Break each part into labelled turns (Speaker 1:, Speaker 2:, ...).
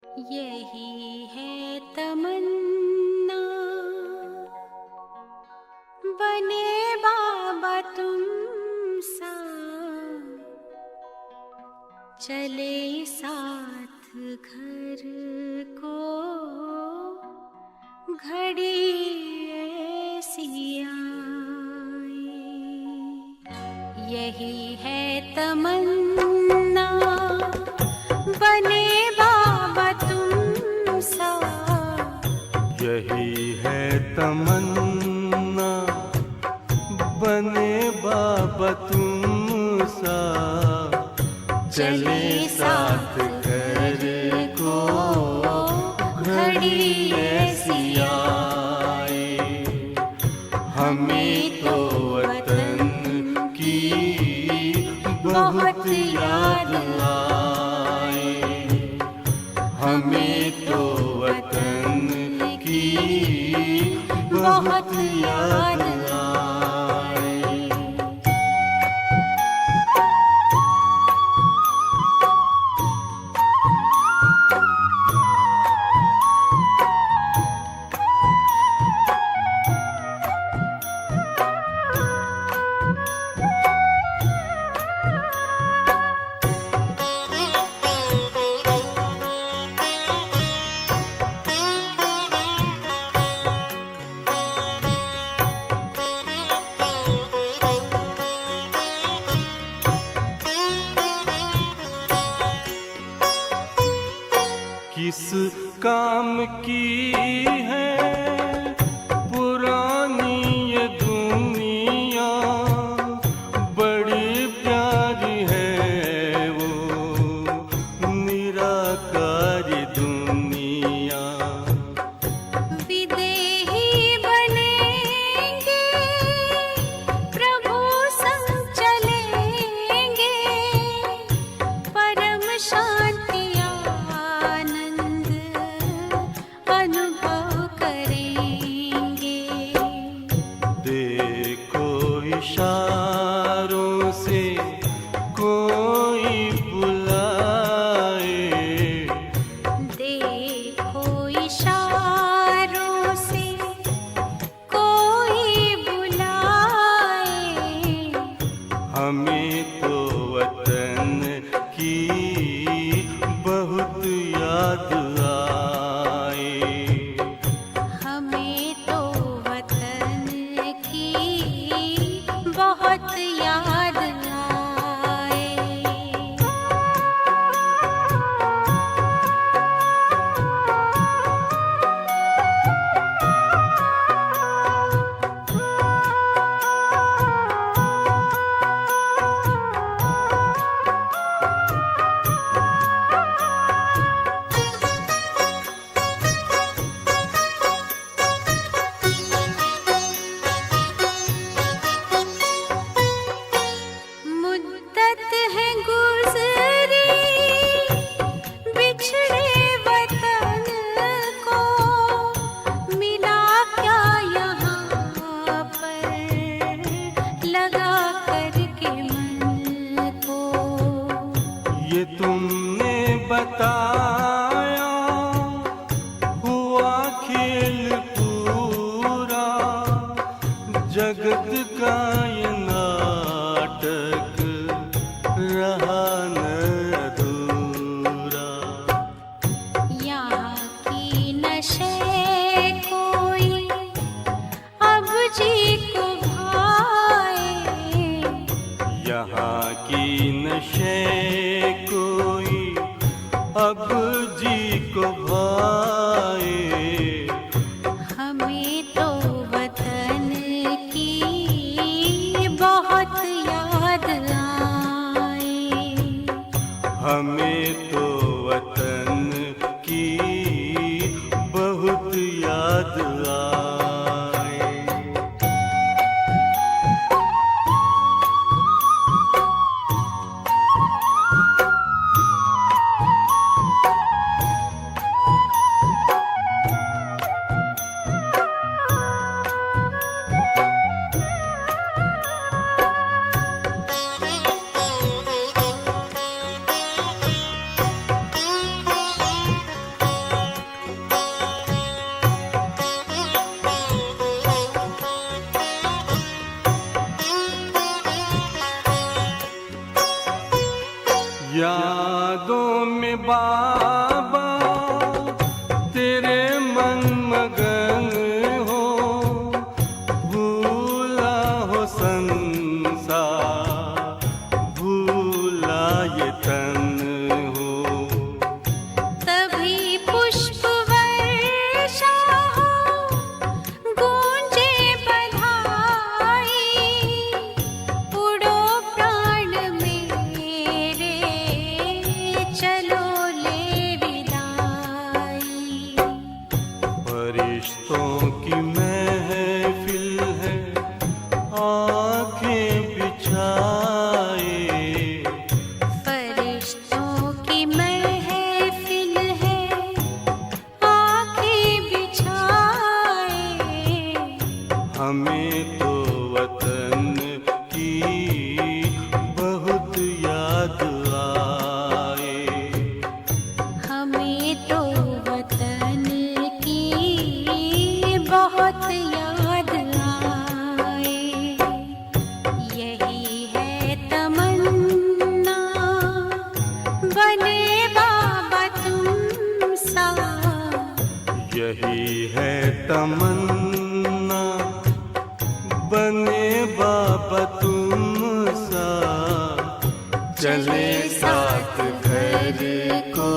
Speaker 1: यही है तमन्ना, बने बाबा तुम सा, चले साथ घर को घड़ी ऐसी आए। यही है तमन्ना, बने बाबा तुम सा।
Speaker 2: यही है तमन्ना, बने बाबा तुम सा, चले साथ घर को घड़ी ऐसी आए। हमें तो वतन की बहुत याद आए, हमें तो वतन की बहुत याद आए। किस काम की है पुरानी ये दुनिया, बड़ी प्यारी है वो निराकारी दुनिया।
Speaker 1: विदेही बनेंगे, प्रभु संग चलेंगे, परम शांति अनुभव करेंगे।
Speaker 2: देखो इशारों से कोई बुलाए,
Speaker 1: देखो इशारों से कोई बुलाए।
Speaker 2: हमें तो वतन की बहुत याद आए,
Speaker 1: हमें तो वतन की बहुत याद आए। मुद्दत है गुज़री बिछड़े वतन को, मिला क्या यहाँ पर लगा करके मन को।
Speaker 2: ये तुमने बताया हुआ खेल पूरा, जगत का ये नाटक रहा न अधूरा।
Speaker 1: यहाँ की नशे कोई अब जी को भाए,
Speaker 2: यहाँ की नशे कोई अब जी को भाए।
Speaker 1: हमें तो वतन की बहुत याद आए,
Speaker 2: हमें तो वतन की बहुत याद आए। में बाबा तेरे मन मगन हो, भूला हो संसार, भूला ये तन हो।
Speaker 1: तभी पुष्प वर्षा हो, गूंजे बधाई, उड़ो प्राण मेरे, चलो ले विदाई।
Speaker 2: फरिश्तों की महफिल है, आंखें बिछाए,
Speaker 1: फरिश्तों की महफिल है, आंखें बिछाए।
Speaker 2: हमें तो वतन की बहुत याद आए।
Speaker 1: हमें तो वतन की बहुत याद आए। यही है तमन्ना, बने बाबा तुम सा।
Speaker 2: यही है तमन्ना, बने बाबा तुम सा। चले साथ घर को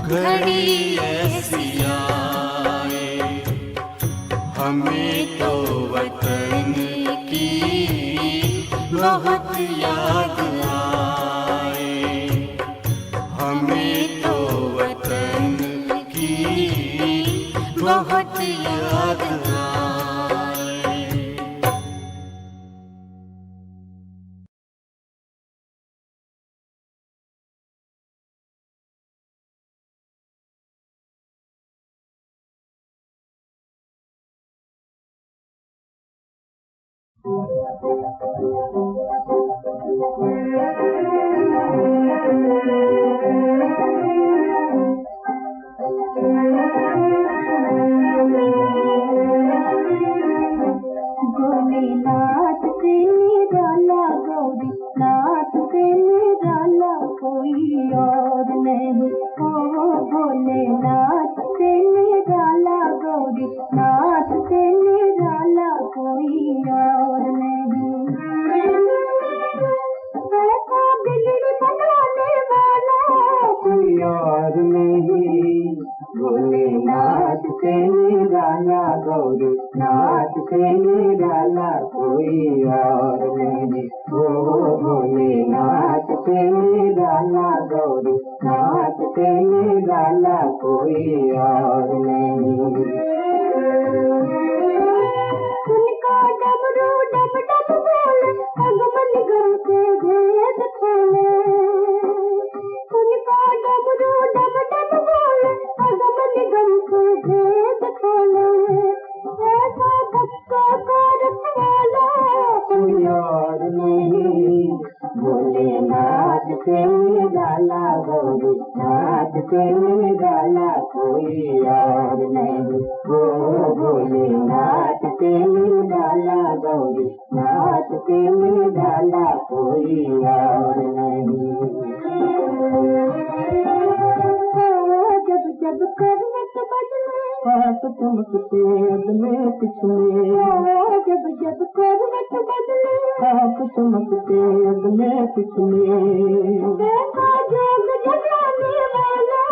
Speaker 2: घड़ी ऐसी आए। हमें तो वतन की बहुत याद आए। हमें तो वतन की बहुत याद आए।
Speaker 3: भोलेनाथ से निराला गौरी नाथ से निराला कोई और नहीं। ओ भोलेनाथ से निराला गौरी नाथ से निराला कोई और नहीं। ऐसा बिगड़ी बनाने वाला कोई और नहीं। भोलेनाथ से निराला गौरी नाथ से निराला कोई और नहीं। ओ भोलेनाथ से निराला गौरी नाथ से निराला कोई और नहीं। उनका डमरू डब डब बोले, अगमन गम के भेद खोले। उनका डमरू डब डब बोले, अगमन गम के भेद खोले। ऐसा भक्तों को रखवाला कोई और नहीं। भोलेनाथ से निराला गौरी नाथ से निराला कोई और नहीं। ओ भोलेनाथ से निराला गौरी नाथ से निराला कोई और नहीं। जब जब करवट बदले हाथ चमकते अगले पिछले। जब जब करवट बदले हाथ चमकते अगले पिछले। देखा जोग जगाने वाला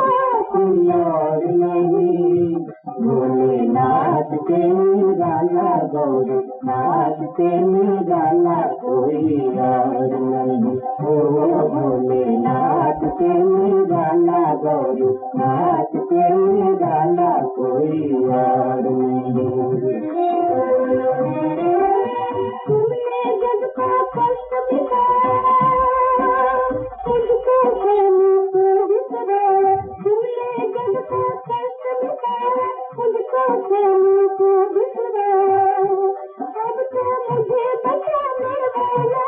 Speaker 3: कोई और नहीं। भोलेनाथ से निराला गौरी नाथ से निराला कोई और नहीं। ओ भोलेनाथ से निराला गौरी नाथ से निराला कोई और नहीं। तुमने जग का कष्ट मिटाया, तुझको कहने को बिसराया। तुमने जग का कष्ट मिटाया, तुझको कहने को बिसराया। अब तो मुझे बचाने वाला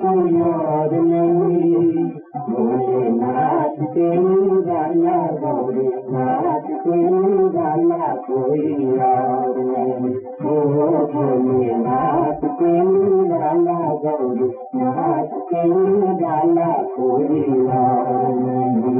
Speaker 3: कोई और नहीं। भोलेनाथ से निराला गौरी नाथ से निराला कोई और नहीं। ओ भोलेनाथ से निराला गौरी नाथ से निराला कोई और नहीं।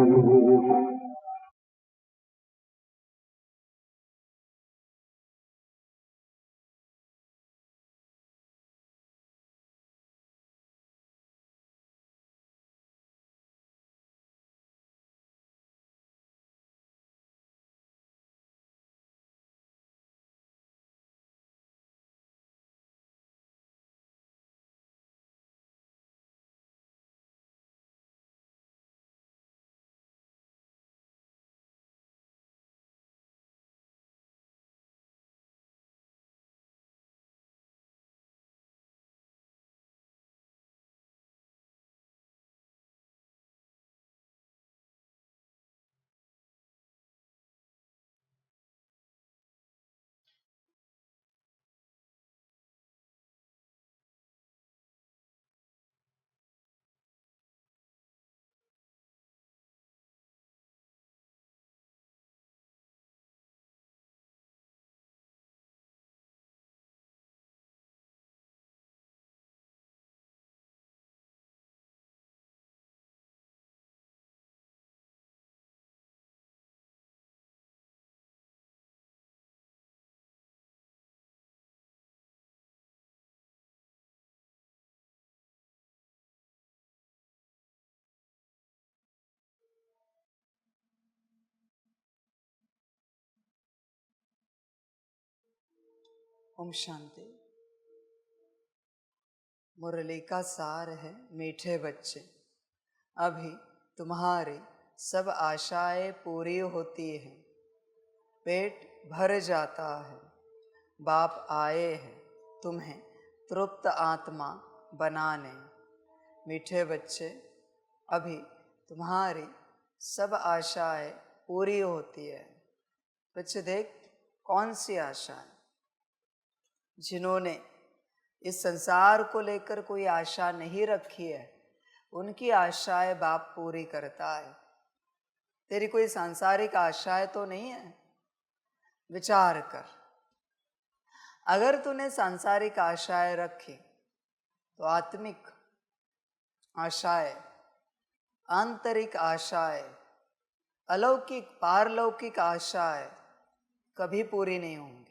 Speaker 4: ओम शांति। मुरली का सार है मीठे बच्चे, अभी तुम्हारी सब आशाएं पूरी होती हैं, पेट भर जाता है, बाप आए हैं तुम्हें तृप्त आत्मा बनाने। मीठे बच्चे, अभी तुम्हारी सब आशाएं पूरी होती है। बच्चे देख, कौन सी आशा है? जिन्होंने इस संसार को लेकर कोई आशा नहीं रखी है, उनकी आशाएं बाप पूरी करता है। तेरी कोई सांसारिक आशाएं तो नहीं है? विचार कर, अगर तूने सांसारिक आशाएं रखी तो आत्मिक आशाएं, आंतरिक आशाएं, अलौकिक पारलौकिक आशाएं कभी पूरी नहीं होंगी।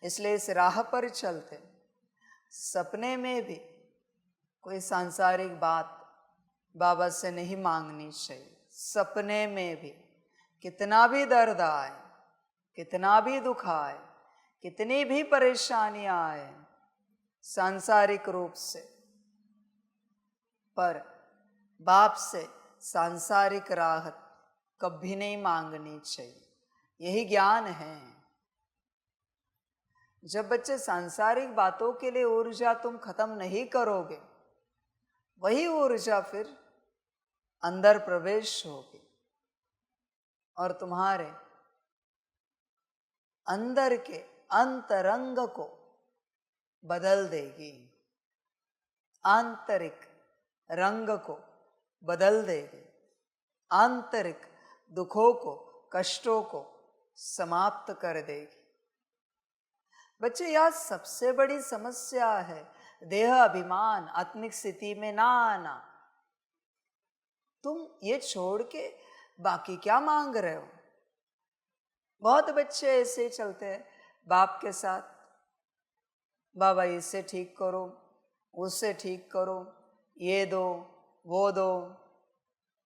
Speaker 4: इसलिए इस राह पर चलते सपने में भी कोई सांसारिक बात बाबा से नहीं मांगनी चाहिए। सपने में भी कितना भी दर्द आए, कितना भी दुख आए, कितनी भी परेशानियां आए सांसारिक रूप से, पर बाप से सांसारिक राहत कभी नहीं मांगनी चाहिए। यही ज्ञान है। जब बच्चे सांसारिक बातों के लिए ऊर्जा तुम खत्म नहीं करोगे, वही ऊर्जा फिर अंदर प्रवेश होगी और तुम्हारे अंदर के अंतरंग को बदल देगी, आंतरिक रंग को बदल देगी, आंतरिक दुखों को, कष्टों को समाप्त कर देगी। बच्चे, यह सबसे बड़ी समस्या है, देह अभिमान, आत्मिक स्थिति में ना आना। तुम ये छोड़ के बाकी क्या मांग रहे हो? बहुत बच्चे ऐसे चलते हैं बाप के साथ, बाबा इसे ठीक करो, उससे ठीक करो, ये दो, वो दो,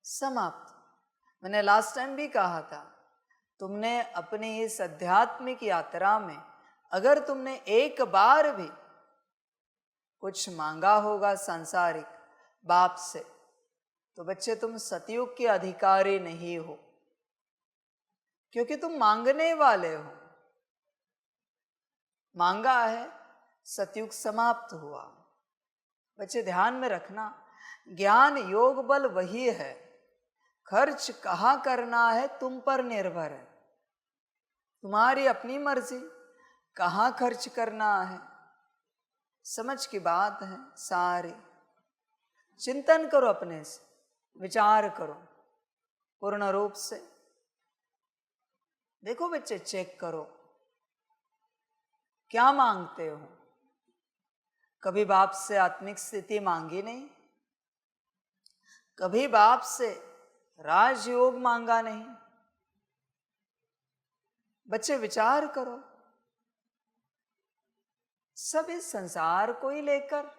Speaker 4: समाप्त। मैंने लास्ट टाइम भी कहा था, तुमने अपनी इस आध्यात्मिक यात्रा में अगर तुमने एक बार भी कुछ मांगा होगा सांसारिक बाप से, तो बच्चे तुम सतयुग के अधिकारी नहीं हो, क्योंकि तुम मांगने वाले हो। मांगा है, सतयुग समाप्त हुआ। बच्चे ध्यान में रखना, ज्ञान योग बल वही है, खर्च कहाँ करना है तुम पर निर्भर है। तुम्हारी अपनी मर्जी कहाँ खर्च करना है, समझ की बात है सारी। चिंतन करो, अपने से विचार करो पूर्ण रूप से। देखो बच्चे, चेक करो क्या मांगते हो। कभी बाप से आत्मिक स्थिति मांगी नहीं, कभी बाप से राजयोग मांगा नहीं। बच्चे विचार करो, सब इस संसार को ही लेकर,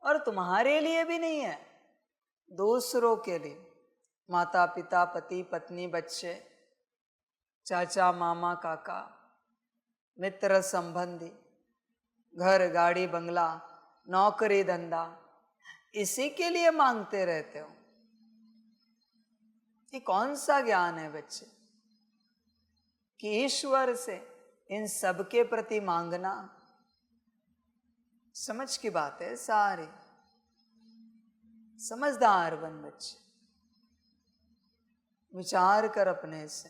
Speaker 4: और तुम्हारे लिए भी नहीं है, दूसरों के लिए, माता पिता, पति पत्नी, बच्चे, चाचा मामा काका, मित्र संबंधी, घर गाड़ी बंगला, नौकरी धंधा, इसी के लिए मांगते रहते हो। ये कौन सा ज्ञान है बच्चे कि ईश्वर से इन सब के प्रति मांगना? समझ की बात है सारी। समझदार बन बच्चे, विचार कर अपने से,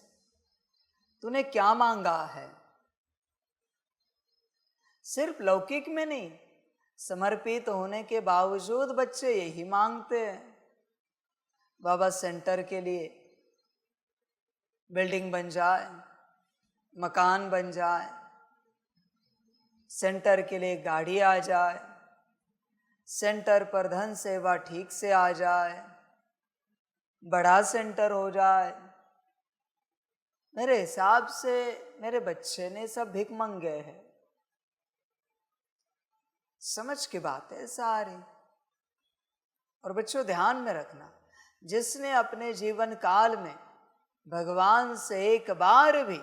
Speaker 4: तूने क्या मांगा है। सिर्फ लौकिक में नहीं, समर्पित होने के बावजूद बच्चे यही मांगते हैं। बाबा सेंटर के लिए बिल्डिंग बन जाए, मकान बन जाए, सेंटर के लिए गाड़ी आ जाए, सेंटर पर धन सेवा ठीक से आ जाए, बड़ा सेंटर हो जाए। मेरे हिसाब से मेरे बच्चे ने सब भिख मंगे हैं। समझ की बात है सारी। और बच्चों ध्यान में रखना, जिसने अपने जीवन काल में भगवान से एक बार भी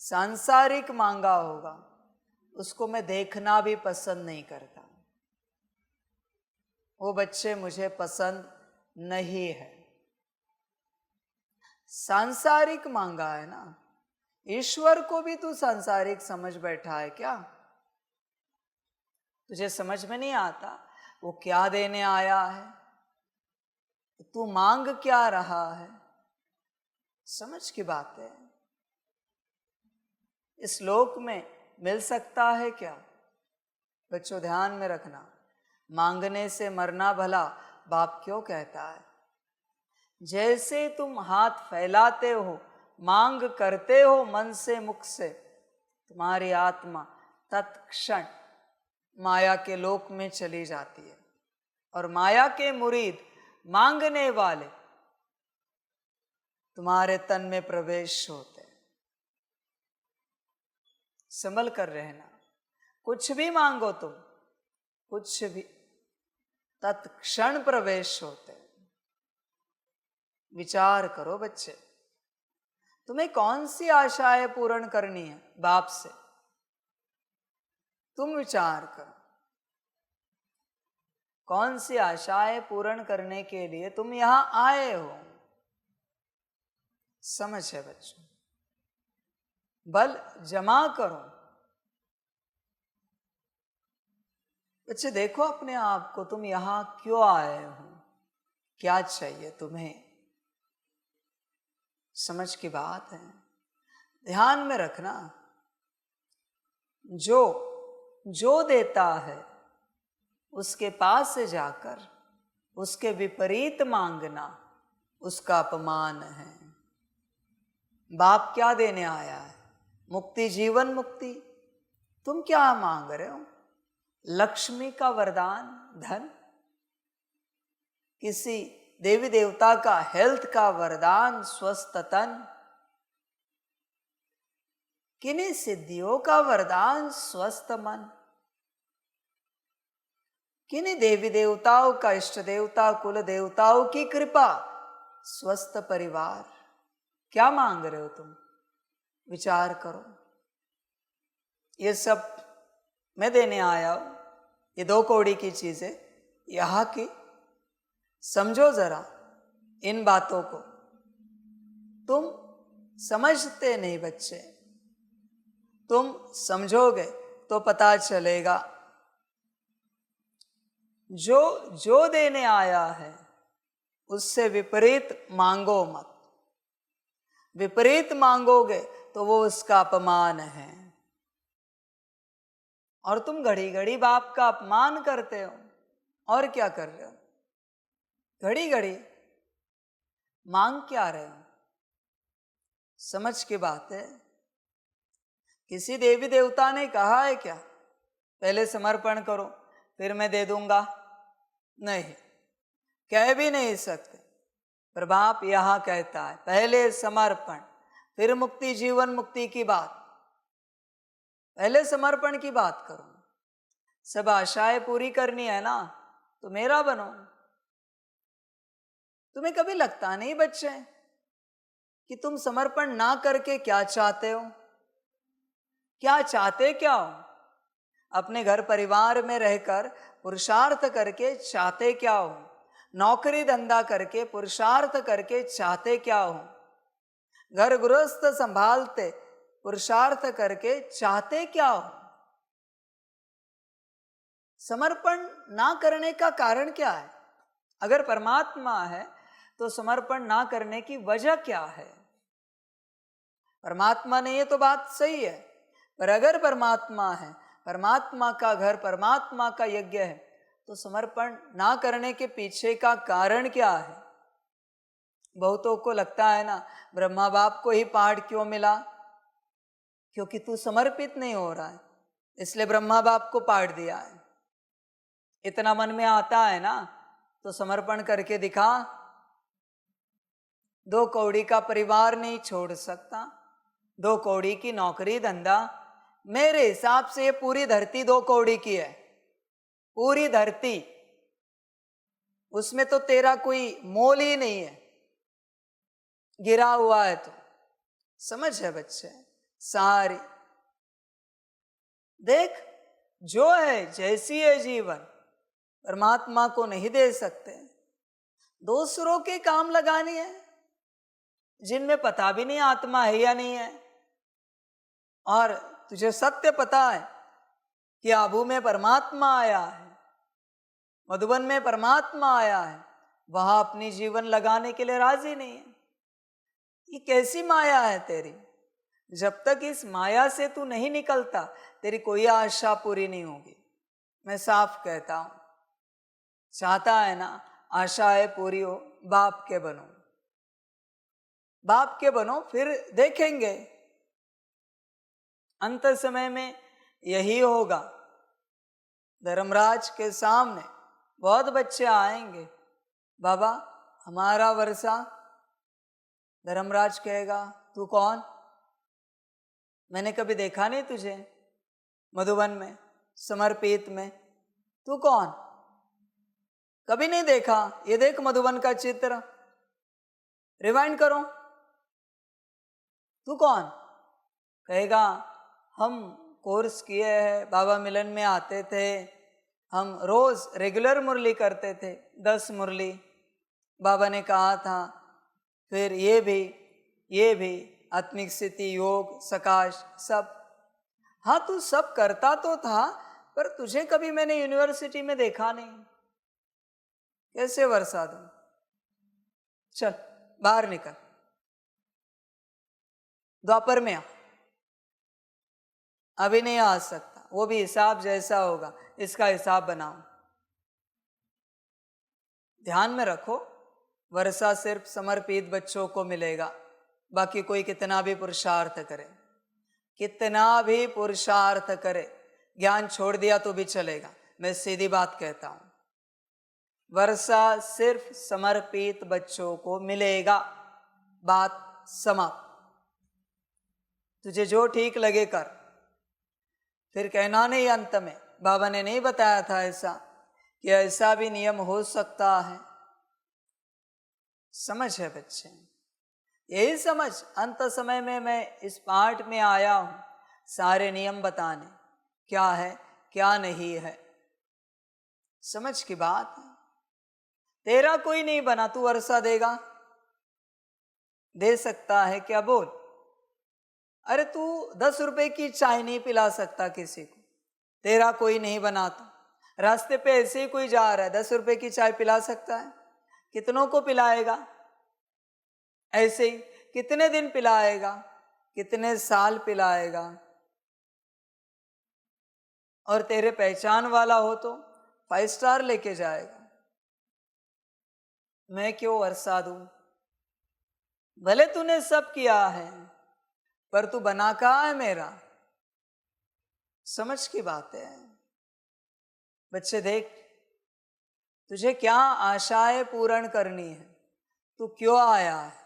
Speaker 4: सांसारिक मांगा होगा उसको मैं देखना भी पसंद नहीं करता। वो बच्चे मुझे पसंद नहीं है। सांसारिक मांगा है ना, ईश्वर को भी तू सांसारिक समझ बैठा है क्या? तुझे समझ में नहीं आता वो क्या देने आया है, तू मांग क्या रहा है? समझ की बात है। इस लोक में मिल सकता है क्या? बच्चों ध्यान में रखना, मांगने से मरना भला बाप क्यों कहता है? जैसे तुम हाथ फैलाते हो, मांग करते हो मन से मुख से, तुम्हारी आत्मा तत्क्षण माया के लोक में चली जाती है और माया के मुरीद मांगने वाले तुम्हारे तन में प्रवेश होते हैं। संभल कर रहना, कुछ भी मांगो तुम, कुछ भी तत्क्षण प्रवेश होते हैं। विचार करो बच्चे, तुम्हें कौन सी आशाएं पूर्ण करनी है बाप से? तुम विचार करो, कौन सी आशाएं पूर्ण करने के लिए तुम यहां आए हो? समझ है बच्चों, बल जमा करो। बच्चे देखो अपने आप को, तुम यहां क्यों आए हो, क्या चाहिए तुम्हें? समझ की बात है, ध्यान में रखना। जो देता है उसके पास से जाकर उसके विपरीत मांगना उसका अपमान है। बाप क्या देने आया है? मुक्ति, जीवन मुक्ति। तुम क्या मांग रहे हो? लक्ष्मी का वरदान, धन, किसी देवी देवता का हेल्थ का वरदान, स्वस्थ तन, किन्हीं सिद्धियों का वरदान, स्वस्थ मन, किन्हीं देवी देवताओं का, इष्ट देवता, कुल देवताओं की कृपा, स्वस्थ परिवार। क्या मांग रहे हो तुम? विचार करो। ये सब मैं देने आया हूं, ये 2 कौड़ी की चीजें यहां की। समझो जरा इन बातों को, तुम समझते नहीं बच्चे, तुम समझोगे तो पता चलेगा। जो देने आया है उससे विपरीत मांगो मत। विपरीत मांगोगे तो वो उसका अपमान है। और तुम घड़ी घड़ी बाप का अपमान करते हो। और क्या कर रहे हो? घड़ी घड़ी मांग क्या रहे हो? समझ की बात है। किसी देवी देवता ने कहा है क्या पहले समर्पण करो फिर मैं दे दूंगा? नहीं, कह भी नहीं सकते। पर बाप यहां कहता है पहले समर्पण फिर मुक्ति, जीवन मुक्ति की बात। पहले समर्पण की बात करो। सब आशाएं पूरी करनी है ना, तो मेरा बनो। तुम्हें कभी लगता नहीं बच्चे कि तुम समर्पण ना करके क्या चाहते हो? क्या चाहते क्या हो? अपने घर परिवार में रहकर पुरुषार्थ करके चाहते क्या हो? नौकरी धंधा करके पुरुषार्थ करके चाहते क्या हो? घर गृहस्थ संभालते पुरुषार्थ करके चाहते क्या हो? समर्पण ना करने का कारण क्या है? अगर परमात्मा है तो समर्पण ना करने की वजह क्या है? परमात्मा नहीं है तो बात सही है, पर अगर परमात्मा है, परमात्मा का घर, परमात्मा का यज्ञ है, तो समर्पण ना करने के पीछे का कारण क्या है? बहुतों को लगता है ना ब्रह्मा बाप को ही पहाड़ क्यों मिला? क्योंकि तू समर्पित नहीं हो रहा है, इसलिए ब्रह्मा बाप को पहाड़ दिया है। इतना मन में आता है ना तो समर्पण करके दिखा। 2 कौड़ी का परिवार नहीं छोड़ सकता, 2 कौड़ी की नौकरी धंधा। मेरे हिसाब से ये पूरी धरती 2 कौड़ी की है, पूरी धरती। उसमें तो तेरा कोई मोल ही नहीं है, गिरा हुआ है तो। समझ है बच्चे, सारी। देख, जो है जैसी है जीवन, परमात्मा को नहीं दे सकते। दूसरों के काम लगानी है जिनमें पता भी नहीं आत्मा है या नहीं है। और तुझे सत्य पता है कि आबू में परमात्मा आया है, मधुबन में परमात्मा आया है, वहां अपनी जीवन लगाने के लिए राजी नहीं है। ये कैसी माया है तेरी? जब तक इस माया से तू नहीं निकलता, तेरी कोई आशा पूरी नहीं होगी। मैं साफ कहता हूं, चाहता है ना आशाएं पूरी हो, बाप के बनो, बाप के बनो, फिर देखेंगे अंत समय में यही होगा। धर्मराज के सामने बहुत बच्चे आएंगे, बाबा हमारा वर्षा। धर्मराज कहेगा, तू कौन? मैंने कभी देखा नहीं तुझे मधुबन में, समर्पित में। तू कौन? कभी नहीं देखा। ये देख मधुबन का चित्र, रिवाइंड करो। तू कौन? कहेगा, हम कोर्स किए हैं, बाबा मिलन में आते थे, हम रोज रेगुलर मुरली करते थे, 10 मुरली बाबा ने कहा था। फिर ये भी आत्मिक स्थिति, योग, सकाश, सब। हाँ, तू सब करता तो था, पर तुझे कभी मैंने यूनिवर्सिटी में देखा नहीं। कैसे वर्षा दूं? चल बाहर निकल, द्वापर में आ। अभी नहीं आ सकता, वो भी हिसाब जैसा होगा, इसका हिसाब बनाओ। ध्यान में रखो, वर्षा सिर्फ समर्पित बच्चों को मिलेगा। बाकी कोई कितना भी पुरुषार्थ करे, कितना भी पुरुषार्थ करे, ज्ञान छोड़ दिया तो भी चलेगा। मैं सीधी बात कहता हूं, वर्षा सिर्फ समर्पित बच्चों को मिलेगा। बात समाप्त। तुझे जो ठीक लगे कर, फिर कहना नहीं अंत में बाबा ने नहीं बताया था ऐसा, कि ऐसा भी नियम हो सकता है। समझ है बच्चे? यही समझ अंत समय में मैं इस पाठ में आया हूं, सारे नियम बताने, क्या है क्या नहीं है। समझ की बात है। तेरा कोई नहीं बना, तू वर्षा देगा? दे सकता है क्या? बोल। अरे तू 10 रुपए की चाय नहीं पिला सकता किसी को, तेरा कोई नहीं बना। तो रास्ते पे ऐसे ही कोई जा रहा है, 10 रुपए की चाय पिला सकता है? कितनों को पिलाएगा? ऐसे ही कितने दिन पिलाएगा, कितने साल पिलाएगा? और तेरे पहचान वाला हो तो 5 स्टार लेके जाएगा। मैं क्यों वर्षा दूं? भले तूने सब किया है, पर तू बना कहाँ है मेरा? समझ की बात है बच्चे। देख, तुझे क्या आशाएं पूर्ण करनी है, तू क्यों आया है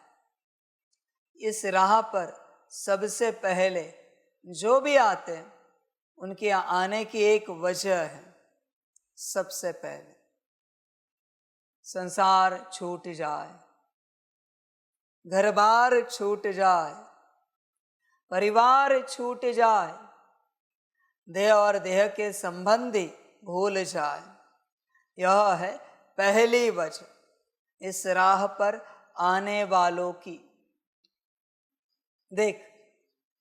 Speaker 4: इस राह पर? सबसे पहले जो भी आते हैं उनके आने की एक वजह है। सबसे पहले संसार छूट जाए, घर बार छूट जाए, परिवार छूट जाए, देह और देह के संबंधी भूल जाए। यह है पहली वजह इस राह पर आने वालों की। देख,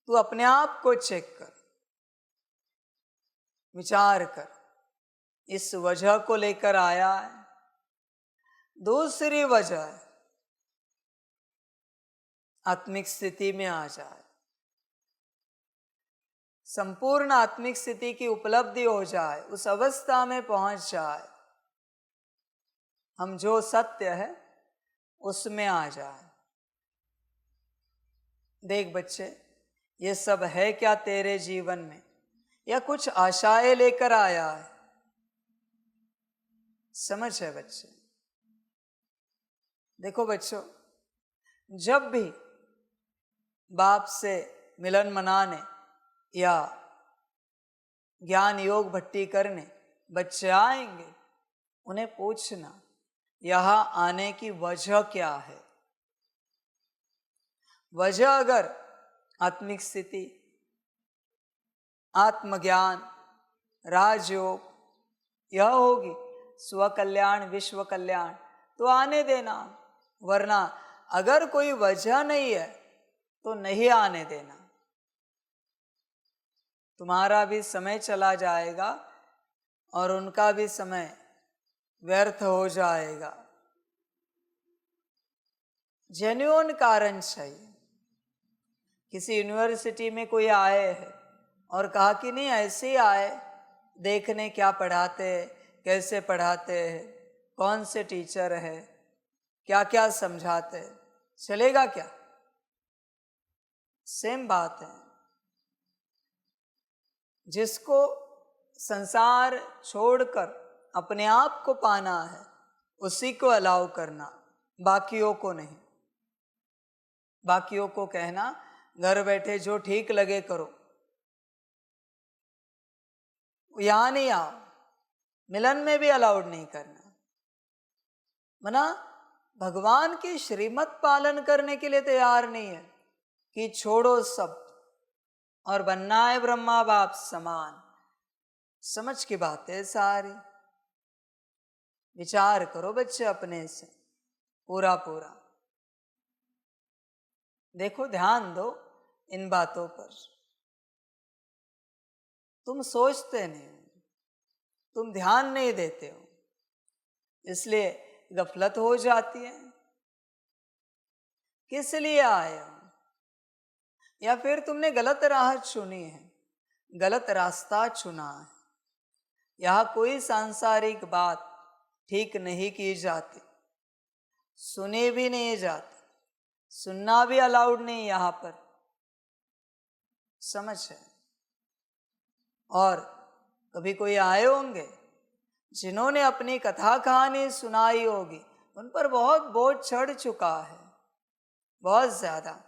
Speaker 4: तू अपने आप को चेक कर, विचार कर, इस वजह को लेकर आया है। दूसरी वजह है आत्मिक स्थिति में आ जाए, संपूर्ण आत्मिक स्थिति की उपलब्धि हो जाए, उस अवस्था में पहुंच जाए, हम जो सत्य है उसमें आ जाए। देख बच्चे, ये सब है क्या तेरे जीवन में, या कुछ आशाएं लेकर आया है? समझ है बच्चे? देखो बच्चों, जब भी बाप से मिलन मनाने या ज्ञान योग भट्टी करने बच्चे आएंगे, उन्हें पूछना यहां आने की वजह क्या है। वजह अगर आत्मिक स्थिति आत्मज्ञान, राजयोग, यह होगी स्व कल्याण, विश्व कल्याण, तो आने देना। वरना अगर कोई वजह नहीं है तो नहीं आने देना। तुम्हारा भी समय चला जाएगा और उनका भी समय व्यर्थ हो जाएगा। जेन्युइन कारण चाहिए। किसी यूनिवर्सिटी में कोई आए है और कहा कि नहीं ऐसे ही आए, देखने क्या पढ़ाते हैं, कैसे पढ़ाते हैं, कौन से टीचर है, क्या क्या समझाते हैं, चलेगा क्या? सेम बात है। जिसको संसार छोड़कर अपने आप को पाना है उसी को अलाउ करना, बाकियों को नहीं। बाकियों को कहना घर बैठे जो ठीक लगे करो, यहां नहीं आओ। मिलन में भी अलाउड नहीं करना। मना भगवान की श्रीमत पालन करने के लिए तैयार नहीं है कि छोड़ो सब और बनना है ब्रह्मा बाप समान। समझ की बात है सारी। विचार करो बच्चे अपने से पूरा पूरा। देखो, ध्यान दो इन बातों पर। तुम सोचते नहीं हो, तुम ध्यान नहीं देते हो, इसलिए गफलत हो जाती है। किस लिए आए हो? या फिर तुमने गलत राह चुनी है, गलत रास्ता चुना है। यह कोई सांसारिक बात ठीक नहीं की जाती, सुनी भी नहीं जाती, सुनना भी अलाउड नहीं यहां पर। समझ है? और कभी कोई आए होंगे जिन्होंने अपनी कथा कहानी सुनाई होगी, उन पर बहुत बोझ चढ़ चुका है, बहुत ज्यादा।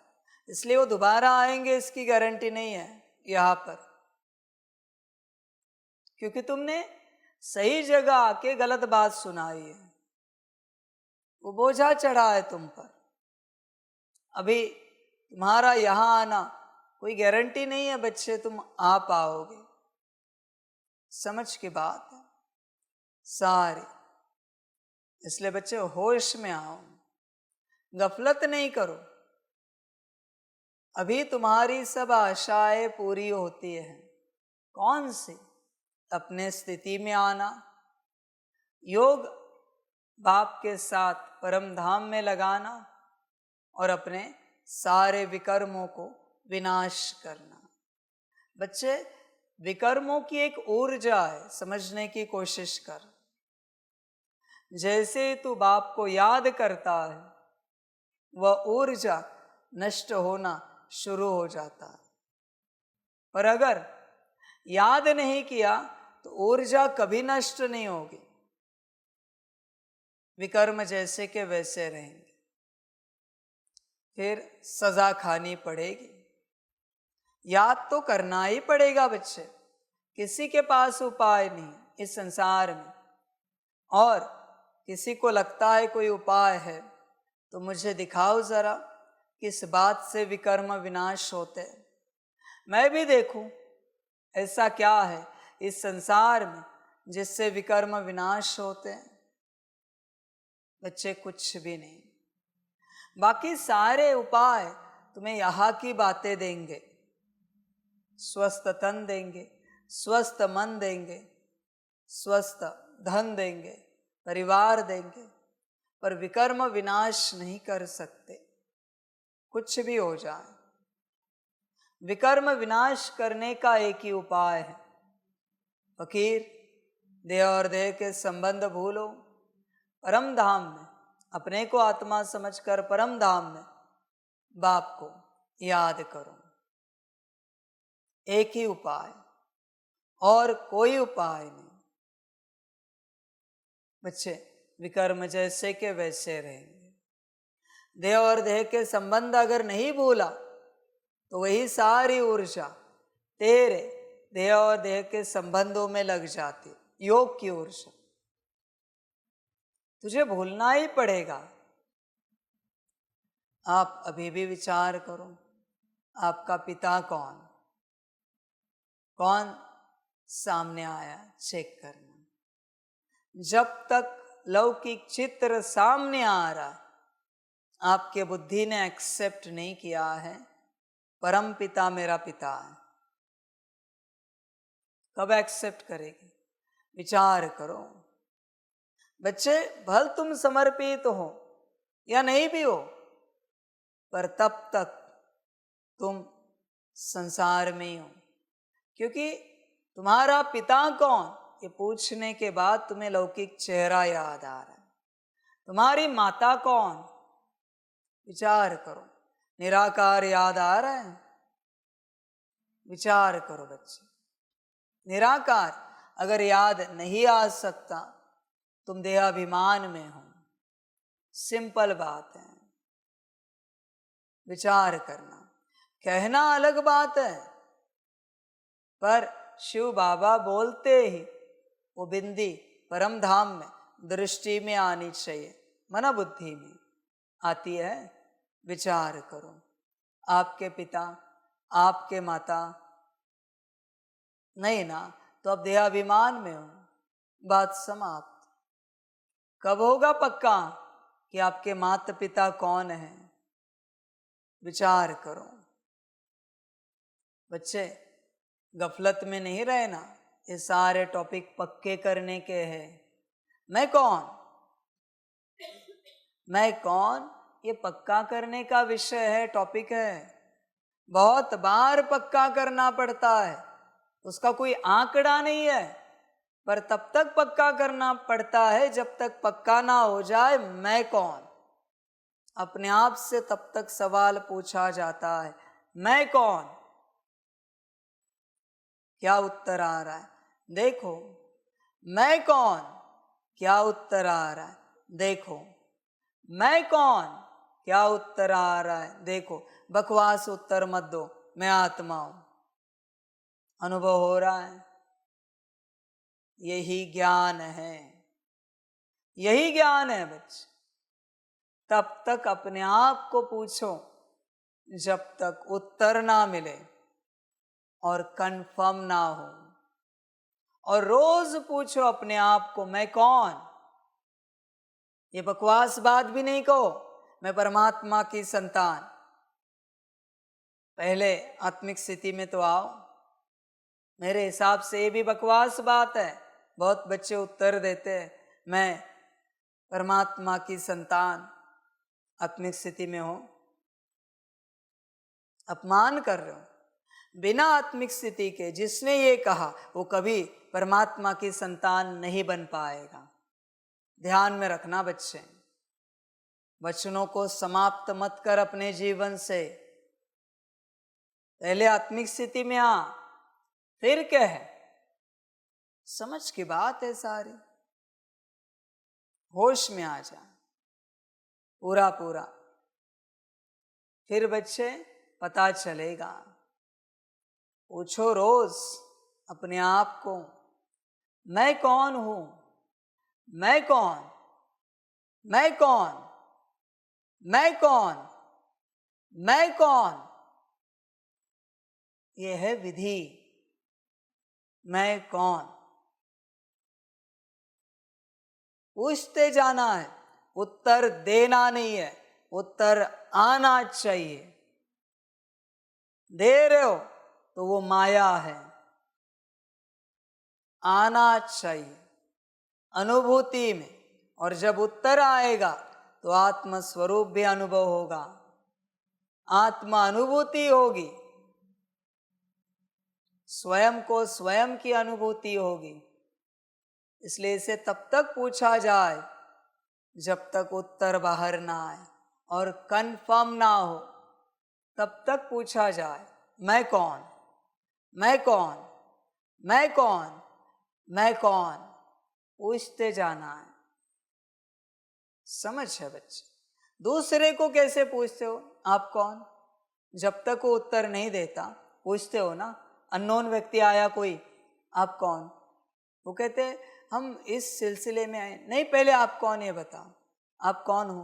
Speaker 4: इसलिए वो दोबारा आएंगे इसकी गारंटी नहीं है यहां पर, क्योंकि तुमने सही जगह आके गलत बात सुनाई है। वो बोझा चढ़ा है तुम पर। अभी तुम्हारा यहां आना कोई गारंटी नहीं है बच्चे तुम आ पाओगे। समझ की बात है सारी। इसलिए बच्चे होश में आओ, गफलत नहीं करो। अभी तुम्हारी सब आशाएं पूरी होती है। कौन सी? अपने स्थिति में आना, योग बाप के साथ परम धाम में लगाना और अपने सारे विकर्मों को विनाश करना। बच्चे, विकर्मों की एक ऊर्जा है, समझने की कोशिश कर। जैसे तू बाप को याद करता है, वह ऊर्जा नष्ट होना शुरू हो जाता है। पर अगर याद नहीं किया तो ऊर्जा कभी नष्ट नहीं होगी। विकर्म जैसे के वैसे रहेंगे, फिर सजा खानी पड़ेगी। याद तो करना ही पड़ेगा बच्चे, किसी के पास उपाय नहीं इस संसार में। और किसी को लगता है कोई उपाय है तो मुझे दिखाओ जरा किस बात से विकर्म विनाश होते हैं। मैं भी देखूं ऐसा क्या है इस संसार में जिससे विकर्म विनाश होते हैं। बच्चे, कुछ भी नहीं। बाकी सारे उपाय तुम्हें यहाँ की बातें देंगे। स्वस्थ तन देंगे, स्वस्थ मन देंगे, स्वस्थ धन देंगे, परिवार देंगे, पर विकर्म विनाश नहीं कर सकते। कुछ भी हो जाए, विकर्म विनाश करने का एक ही उपाय है। फकीर, देह और देह के संबंध भूलो, परम धाम में अपने को आत्मा समझकर परम धाम में बाप को याद करो। एक ही उपाय, और कोई उपाय नहीं। बच्चे, विकर्म जैसे के वैसे रहेंगे। देह और देह के संबंध अगर नहीं भूला तो वही सारी ऊर्जा तेरे देह और देह के संबंधों में लग जाती, योग की ऊर्जा। तुझे भूलना ही पड़ेगा। आप अभी भी विचार करो, आपका पिता कौन? कौन सामने आया चेक करना। जब तक लौकिक चित्र सामने आ रहा है, आपके बुद्धि ने एक्सेप्ट नहीं किया है परम पिता मेरा पिता है। कब एक्सेप्ट करेगी? विचार करो बच्चे, भल तुम समर्पित हो या नहीं भी हो, पर तब तक तुम संसार में ही हो। क्योंकि तुम्हारा पिता कौन, ये पूछने के बाद तुम्हें लौकिक चेहरा याद आ रहा है। तुम्हारी माता कौन, विचार करो। निराकार याद आ रहा है? विचार करो बच्चे। निराकार अगर याद नहीं आ सकता, तुम देहाभिमान में हो। सिंपल बात है, विचार करना। कहना अलग बात है, पर शिव बाबा बोलते ही वो बिंदी परम धाम में दृष्टि में आनी चाहिए, मन बुद्धि में आती है। विचार करो, आपके पिता, आपके माता नहीं ना, तो अब देहाभिमान में हो, बात समाप्त। कब होगा पक्का कि आपके माता पिता कौन है? विचार करो बच्चे, गफलत में नहीं रहना। ये सारे टॉपिक पक्के करने के हैं। मैं कौन, मैं कौन, ये पक्का करने का विषय है, टॉपिक है। बहुत बार पक्का करना पड़ता है, उसका कोई आंकड़ा नहीं है, पर तब तक पक्का करना पड़ता है जब तक पक्का ना हो जाए मैं कौन। अपने आप से तब तक सवाल पूछा जाता है, मैं कौन। क्या उत्तर आ रहा है? देखो। मैं कौन, क्या उत्तर आ रहा है? देखो। मैं कौन, क्या उत्तर आ रहा है? देखो। बकवास उत्तर मत दो, मैं आत्मा हूं। अनुभव हो रहा है? यही ज्ञान है, यही ज्ञान है बच्चे। तब तक अपने आप को पूछो जब तक उत्तर ना मिले और कंफर्म ना हो। और रोज पूछो अपने आप को, मैं कौन। ये बकवास बात भी नहीं कहो, मैं परमात्मा की संतान। पहले आत्मिक स्थिति में तो आओ। मेरे हिसाब से ये भी बकवास बात है। बहुत बच्चे उत्तर देते हैं, मैं परमात्मा की संतान, आत्मिक स्थिति में हो। अपमान कर रहे हो। बिना आत्मिक स्थिति के जिसने ये कहा वो कभी परमात्मा की संतान नहीं बन पाएगा। ध्यान में रखना बच्चे, वचनों को समाप्त मत कर अपने जीवन से। पहले आत्मिक स्थिति में आ, फिर क्या है, समझ की बात है सारी। होश में आ जा पूरा पूरा, फिर बच्चे पता चलेगा। पूछो रोज अपने आप को, मैं कौन हूं, मैं कौन, मैं कौन, मैं कौन, मैं कौन। ये है विधि, मैं कौन। पूछते जाना है, उत्तर देना नहीं है, उत्तर आना चाहिए। दे रहे हो तो वो माया है, आना चाहिए अनुभूति में। और जब उत्तर आएगा तो आत्म स्वरूप भी अनुभव होगा, आत्मा अनुभूति होगी, स्वयं को स्वयं की अनुभूति होगी। इसलिए इसे तब तक पूछा जाए जब तक उत्तर बाहर ना आए और कंफर्म ना हो, तब तक पूछा जाए, मैं कौन, मैं कौन, मैं कौन, मैं कौन। पूछते जाना है। समझ है बच्चे? दूसरे को कैसे पूछते हो, आप कौन? जब तक वो उत्तर नहीं देता पूछते हो ना। अननोन व्यक्ति आया कोई, आप कौन? वो कहते हम इस सिलसिले में आए। नहीं, पहले आप कौन ये बताओ, आप कौन हो?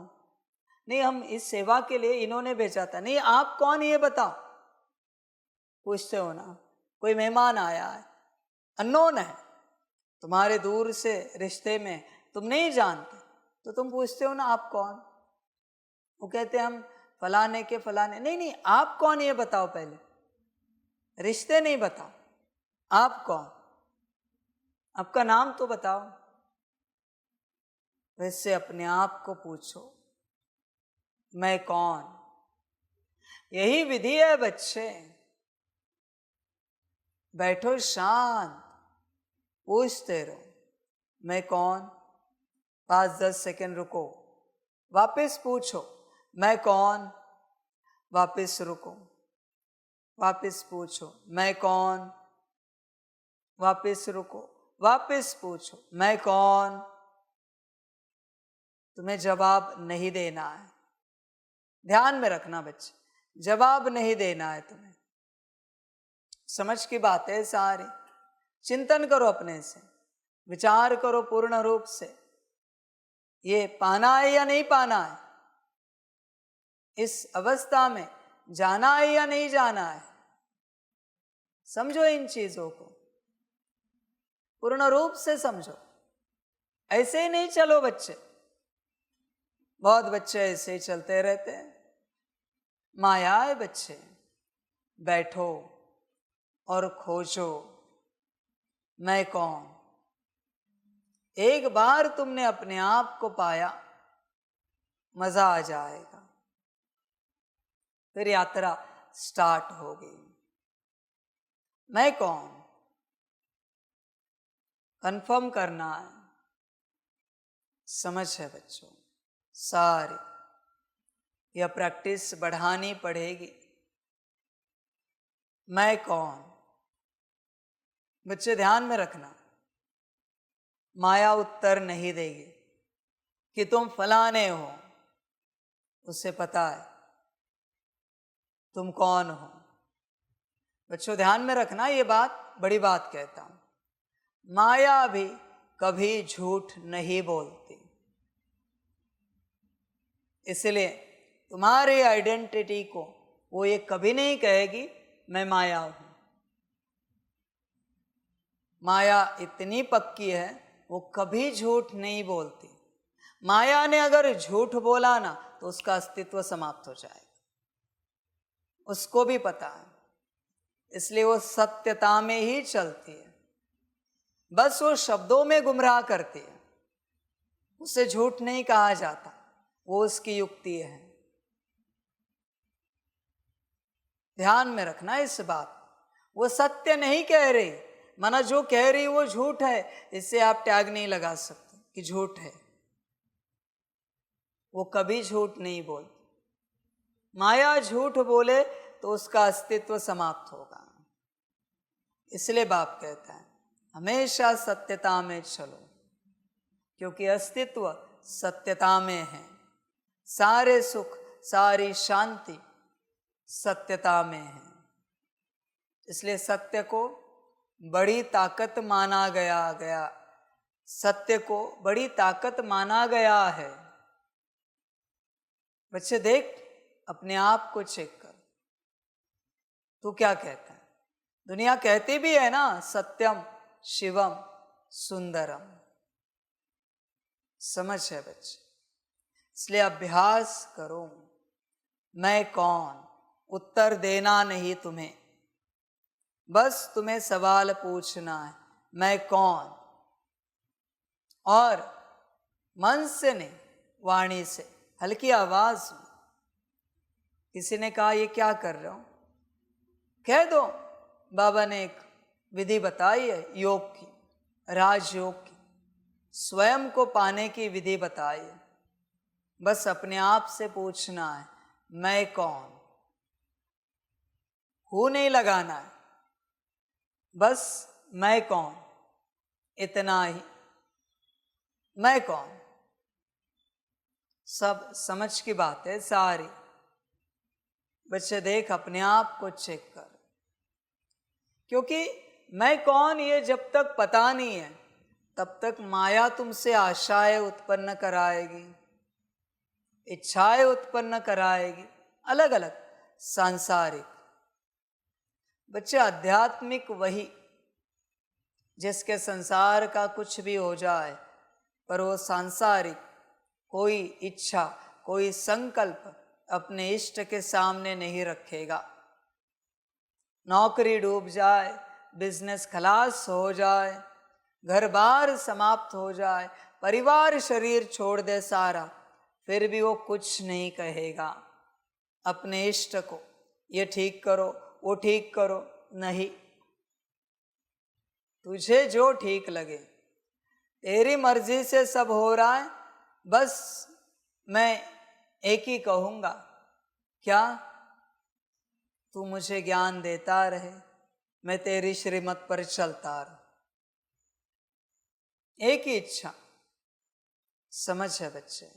Speaker 4: नहीं, हम इस सेवा के लिए इन्होंने भेजा था। नहीं, आप कौन ये बताओ। पूछते हो ना। कोई मेहमान आया है, अननोन है, तुम्हारे दूर से रिश्ते में, तुम नहीं जानते, तो तुम पूछते हो ना आप कौन? वो कहते हैं हम फलाने के फलाने। नहीं नहीं, आप कौन ये बताओ पहले, रिश्ते नहीं बताओ, आप कौन, आपका नाम तो बताओ। वैसे अपने आप को पूछो, मैं कौन? यही विधि है बच्चे। बैठो शांत, पूछते रहो मैं कौन। 5-10 सेकंड रुको, वापस पूछो मैं कौन, वापस रुको, वापस पूछो मैं कौन, वापस रुको, वापस पूछो मैं कौन। तुम्हें जवाब नहीं देना है, ध्यान में रखना बच्चे, जवाब नहीं देना है तुम्हें। समझ की बात है सारी। चिंतन करो अपने से, विचार करो पूर्ण रूप से, ये पाना है या नहीं पाना है, इस अवस्था में जाना है या नहीं जाना है। समझो इन चीजों को, पूर्ण रूप से समझो। ऐसे ही नहीं चलो बच्चे, बहुत बच्चे ऐसे ही चलते रहते हैं। माया है बच्चे, बैठो और खोजो मैं कौन। एक बार तुमने अपने आप को पाया, मजा आ जाएगा, फिर यात्रा स्टार्ट होगी। मैं कौन कंफर्म करना है, समझ है बच्चों सारी। यह प्रैक्टिस बढ़ानी पड़ेगी। मैं कौन, बच्चे ध्यान में रखना, माया उत्तर नहीं देगी कि तुम फलाने हो, उसे पता है तुम कौन हो। बच्चों ध्यान में रखना, ये बात बड़ी बात कहता हूं। माया भी कभी झूठ नहीं बोलती, इसलिए तुम्हारी आइडेंटिटी को वो ये कभी नहीं कहेगी मैं माया हूं। माया इतनी पक्की है, वो कभी झूठ नहीं बोलती। माया ने अगर झूठ बोला ना तो उसका अस्तित्व समाप्त हो जाएगा, उसको भी पता है। इसलिए वो सत्यता में ही चलती है, बस वो शब्दों में गुमराह करती है, उसे झूठ नहीं कहा जाता, वो उसकी युक्ति है। ध्यान में रखना इस बात। वो सत्य नहीं कह रही, माना जो कह रही वो झूठ है, इससे आप टैग नहीं लगा सकते कि झूठ है। वो कभी झूठ नहीं बोलती। माया झूठ बोले तो उसका अस्तित्व समाप्त होगा। इसलिए बाप कहता है हमेशा सत्यता में चलो, क्योंकि अस्तित्व सत्यता में है। सारे सुख, सारी शांति सत्यता में है। इसलिए सत्य को बड़ी ताकत माना गया, सत्य को बड़ी ताकत माना गया है। बच्चे देख, अपने आप को चेक कर, तू क्या कहता है? दुनिया कहती भी है ना सत्यम शिवम सुंदरम। समझ है बच्चे, इसलिए अभ्यास करो। मैं कौन, उत्तर देना नहीं तुम्हें, बस तुम्हें सवाल पूछना है मैं कौन। और मन से नहीं, वाणी से, हल्की आवाज में। किसी ने कहा ये क्या कर रहे हो, कह दो बाबा ने एक विधि बताई है योग की, राजयोग की, स्वयं को पाने की विधि बताई है। बस अपने आप से पूछना है मैं कौन। हूं नहीं लगाना है, बस मैं कौन, इतना ही। मैं कौन, सब समझ की बात है सारी। बच्चे देख, अपने आप को चेक कर, क्योंकि मैं कौन ये जब तक पता नहीं है तब तक माया तुमसे आशाएं उत्पन्न कराएगी, इच्छाएं उत्पन्न कराएगी, अलग अलग सांसारिक। बच्चे आध्यात्मिक वही जिसके संसार का कुछ भी हो जाए पर वो सांसारिक कोई इच्छा कोई संकल्प अपने इष्ट के सामने नहीं रखेगा। नौकरी डूब जाए, बिजनेस खलास हो जाए, घर बार समाप्त हो जाए, परिवार शरीर छोड़ दे सारा, फिर भी वो कुछ नहीं कहेगा अपने इष्ट को ये ठीक करो वो ठीक करो। नहीं, तुझे जो ठीक लगे, तेरी मर्जी से सब हो रहा है, बस मैं एक ही कहूँगा, क्या तू मुझे ज्ञान देता रहे, मैं तेरी श्रीमत पर चलता रहूं। एक ही इच्छा, समझ है बच्चे?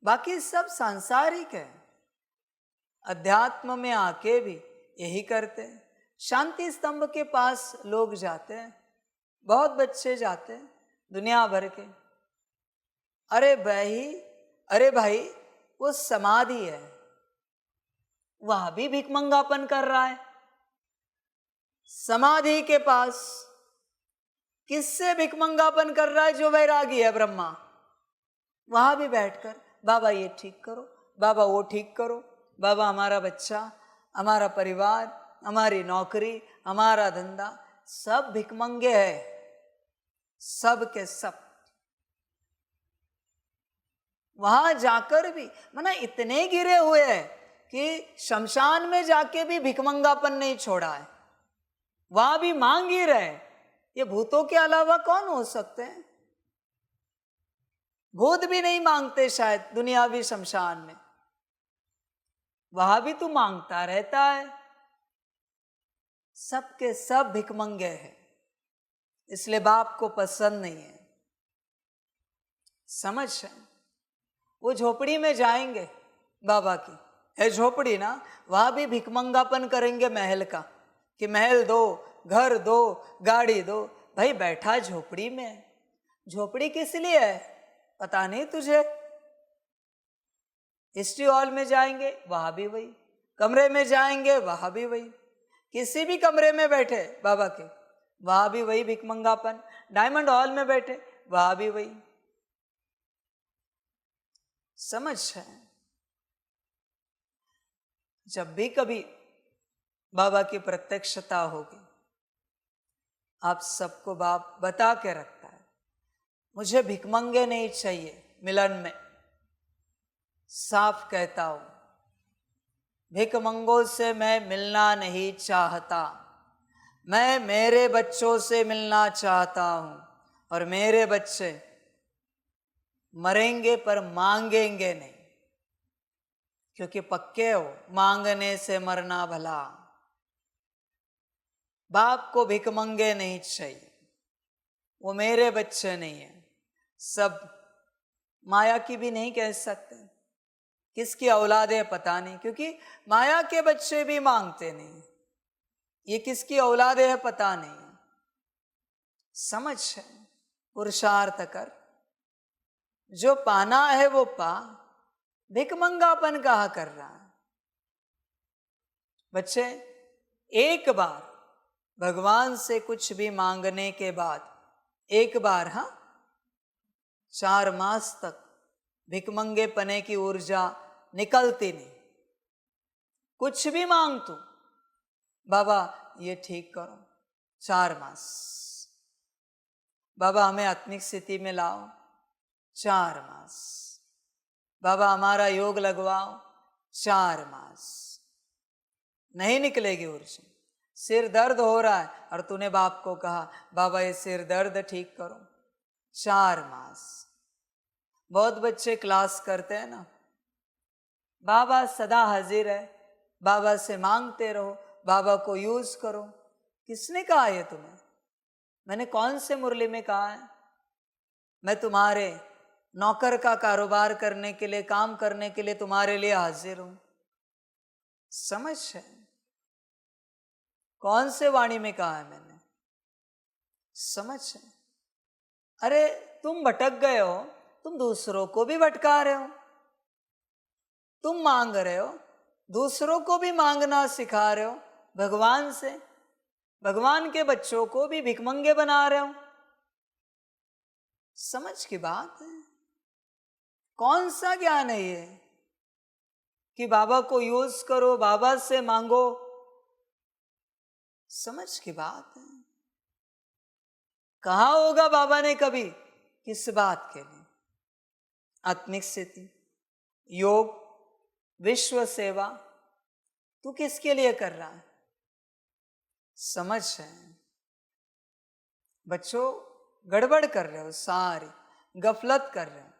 Speaker 4: बाकी सब सांसारिक है। अध्यात्म में आके भी यही करते हैं। शांति स्तंभ के पास लोग जाते हैं, बहुत बच्चे जाते हैं दुनिया भर के। अरे भाई वो समाधि है, वह भी भिखमंगापन कर रहा है। समाधि के पास किससे भिखमंगापन कर रहा है? जो वैरागी है ब्रह्मा, वहां भी बैठकर बाबा ये ठीक करो, बाबा वो ठीक करो, बाबा हमारा बच्चा, हमारा परिवार, हमारी नौकरी, हमारा धंधा, सब भिखमंगे है, सब के सब। वहां जाकर भी मना इतने गिरे हुए हैं कि शमशान में जाके भी भिखमंगापन नहीं छोड़ा है, वहां भी मांग ही रहे। ये भूतों के अलावा कौन हो सकते हैं? भूत भी नहीं मांगते शायद दुनियावी शमशान में, वहां भी तू मांगता रहता है। सबके सब भिखमंगे हैं, इसलिए बाप को पसंद नहीं है। समझ है? वो झोपड़ी में जाएंगे बाबा की, है झोपड़ी ना, वहां भी भिखमंगापन करेंगे महल का, कि महल दो, घर दो, गाड़ी दो। भाई बैठा झोपड़ी में, झोपड़ी किस लिए है पता नहीं तुझे? हिस्ट्री हॉल में जाएंगे वहां भी वही, कमरे में जाएंगे वहां भी वही, किसी भी कमरे में बैठे बाबा के वहां भी वही भिखमंगापन, डायमंड हॉल में बैठे वहां भी वही। समझ है? जब भी कभी बाबा की प्रत्यक्षता होगी, आप सबको बाप बता के रखता है, मुझे भिखमंगे नहीं चाहिए मिलन में। साफ कहता हूं, भिखमंगों से मैं मिलना नहीं चाहता, मैं मेरे बच्चों से मिलना चाहता हूं। और मेरे बच्चे मरेंगे पर मांगेंगे नहीं, क्योंकि पक्के हो मांगने से मरना भला। बाप को भिखमंगे नहीं चाहिए, वो मेरे बच्चे नहीं है। सब माया की भी नहीं कह सकते, किसकी औलाद है पता नहीं, क्योंकि माया के बच्चे भी मांगते नहीं, ये किसकी औलाद है पता नहीं। समझ है? पुरुषार्थ कर, जो पाना है वो पा, भिखमंगापन कहा कर रहा है। बच्चे एक बार भगवान से कुछ भी मांगने के बाद, एक बार, हाँ, 4 मास तक भिखमंगे पने की ऊर्जा निकलती नहीं। कुछ भी मांग तू, बाबा ये ठीक करो, 4 मास, बाबा हमें आत्मिक स्थिति में लाओ, 4 मास, बाबा हमारा योग लगवाओ, 4 मास, नहीं निकलेगी ऊर्जा। सिर दर्द हो रहा है और तूने बाप को कहा बाबा ये सिर दर्द ठीक करो, 4 मास। बहुत बच्चे क्लास करते हैं ना, बाबा सदा हाजिर है, बाबा से मांगते रहो, बाबा को यूज करो। किसने कहा ये तुम्हें? मैंने कौन से मुरली में कहा है? मैं तुम्हारे नौकर का कारोबार करने के लिए, काम करने के लिए तुम्हारे लिए हाजिर हूं। समझ है? कौन से वाणी में कहा है मैंने? समझ है? अरे तुम भटक गए हो, तुम दूसरों को भी भटका रहे हो। तुम मांग रहे हो, दूसरों को भी मांगना सिखा रहे हो, भगवान से, भगवान के बच्चों को भी भिखमंगे बना रहे हो। समझ की बात है। कौन सा ज्ञान है ये कि बाबा को यूज करो, बाबा से मांगो? समझ की बात है। कहा होगा बाबा ने कभी किस बात के लिए? आत्मिक स्थिति, योग, विश्व सेवा। तू किसके लिए कर रहा है? समझ है। बच्चों गड़बड़ कर रहे हो, सारी गफलत कर रहे हो।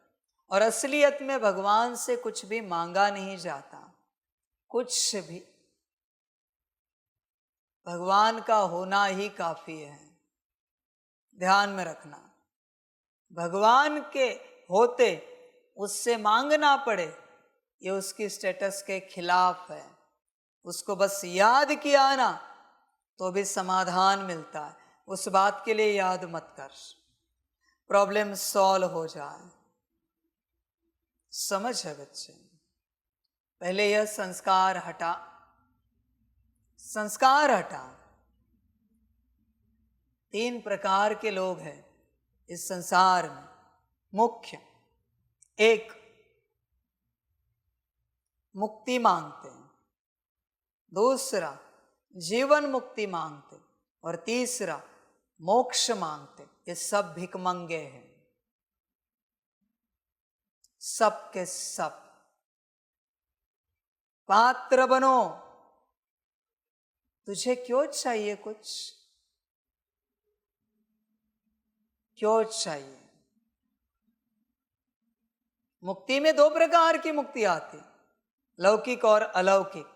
Speaker 4: और असलियत में भगवान से कुछ भी मांगा नहीं जाता, कुछ भी। भगवान का होना ही काफी है, ध्यान में रखना। भगवान के होते उससे मांगना पड़े, ये उसकी स्टेटस के खिलाफ है। उसको बस याद किया ना तो भी समाधान मिलता है। उस बात के लिए याद मत कर, प्रॉब्लम सॉल्व हो जाए। समझ है बच्चे? पहले यह संस्कार हटा, संस्कार हटा। 3 प्रकार के लोग हैं इस संसार में मुख्य। एक, मुक्ति मांगते हैं। दूसरा, जीवन मुक्ति मांगते। और तीसरा, मोक्ष मांगते। ये सब भिखमंगे हैं, सब के सब। पात्र बनो। तुझे क्यों चाहिए कुछ? क्यों चाहिए? मुक्ति में 2 प्रकार की मुक्ति आती, लौकिक और अलौकिक।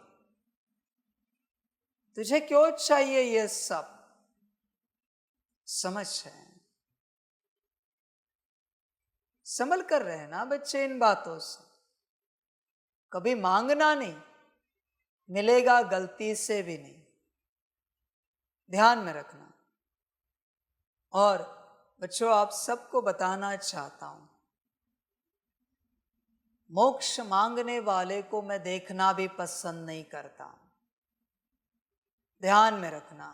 Speaker 4: तुझे क्यों चाहिए ये सब? समझ है? संभल कर रहे ना बच्चे इन बातों से। कभी मांगना नहीं, मिलेगा गलती से भी नहीं, ध्यान में रखना। और बच्चों आप सबको बताना चाहता हूं, मोक्ष मांगने वाले को मैं देखना भी पसंद नहीं करता। ध्यान में रखना,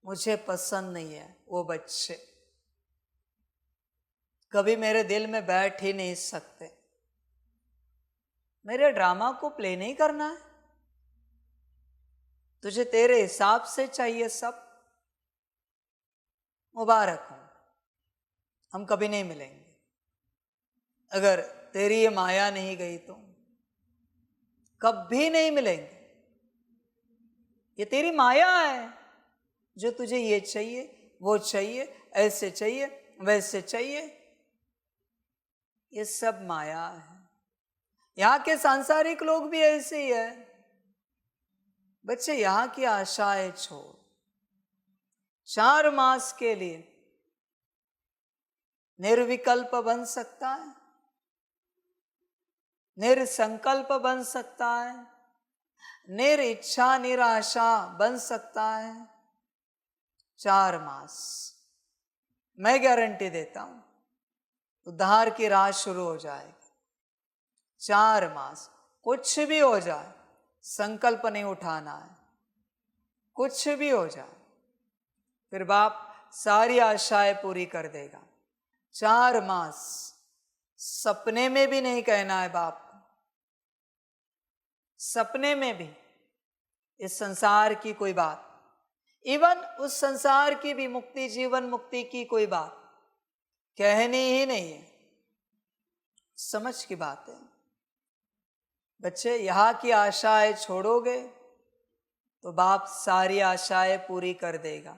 Speaker 4: मुझे पसंद नहीं है वो बच्चे। कभी मेरे दिल में बैठ ही नहीं सकते। मेरे ड्रामा को प्ले नहीं करना है। तुझे तेरे हिसाब से चाहिए सब। मुबारक हो, हम कभी नहीं मिलेंगे। अगर तेरी ये माया नहीं गई तो कभी नहीं मिलेंगे। ये तेरी माया है जो तुझे ये चाहिए, वो चाहिए, ऐसे चाहिए, वैसे चाहिए। ये सब माया है। यहाँ के सांसारिक लोग भी ऐसे ही है। बच्चे यहाँ की आशाएं छोड़। 4 मास के लिए निर्विकल्प बन सकता है, निरसंकल्प बन सकता है, निरिच्छा निराशा बन सकता है। 4 मास मैं गारंटी देता हूं, उद्धार की राह शुरू हो जाएगी। 4 मास कुछ भी हो जाए, संकल्प नहीं उठाना है। कुछ भी हो जाए, फिर बाप सारी आशाएं पूरी कर देगा। 4 मास सपने में भी नहीं कहना है बाप को। सपने में भी इस संसार की कोई बात, इवन उस संसार की भी मुक्ति, जीवन मुक्ति की कोई बात कहनी ही नहीं है। समझ की बात है बच्चे। यहाँ की आशाएं छोड़ोगे तो बाप सारी आशाएं पूरी कर देगा।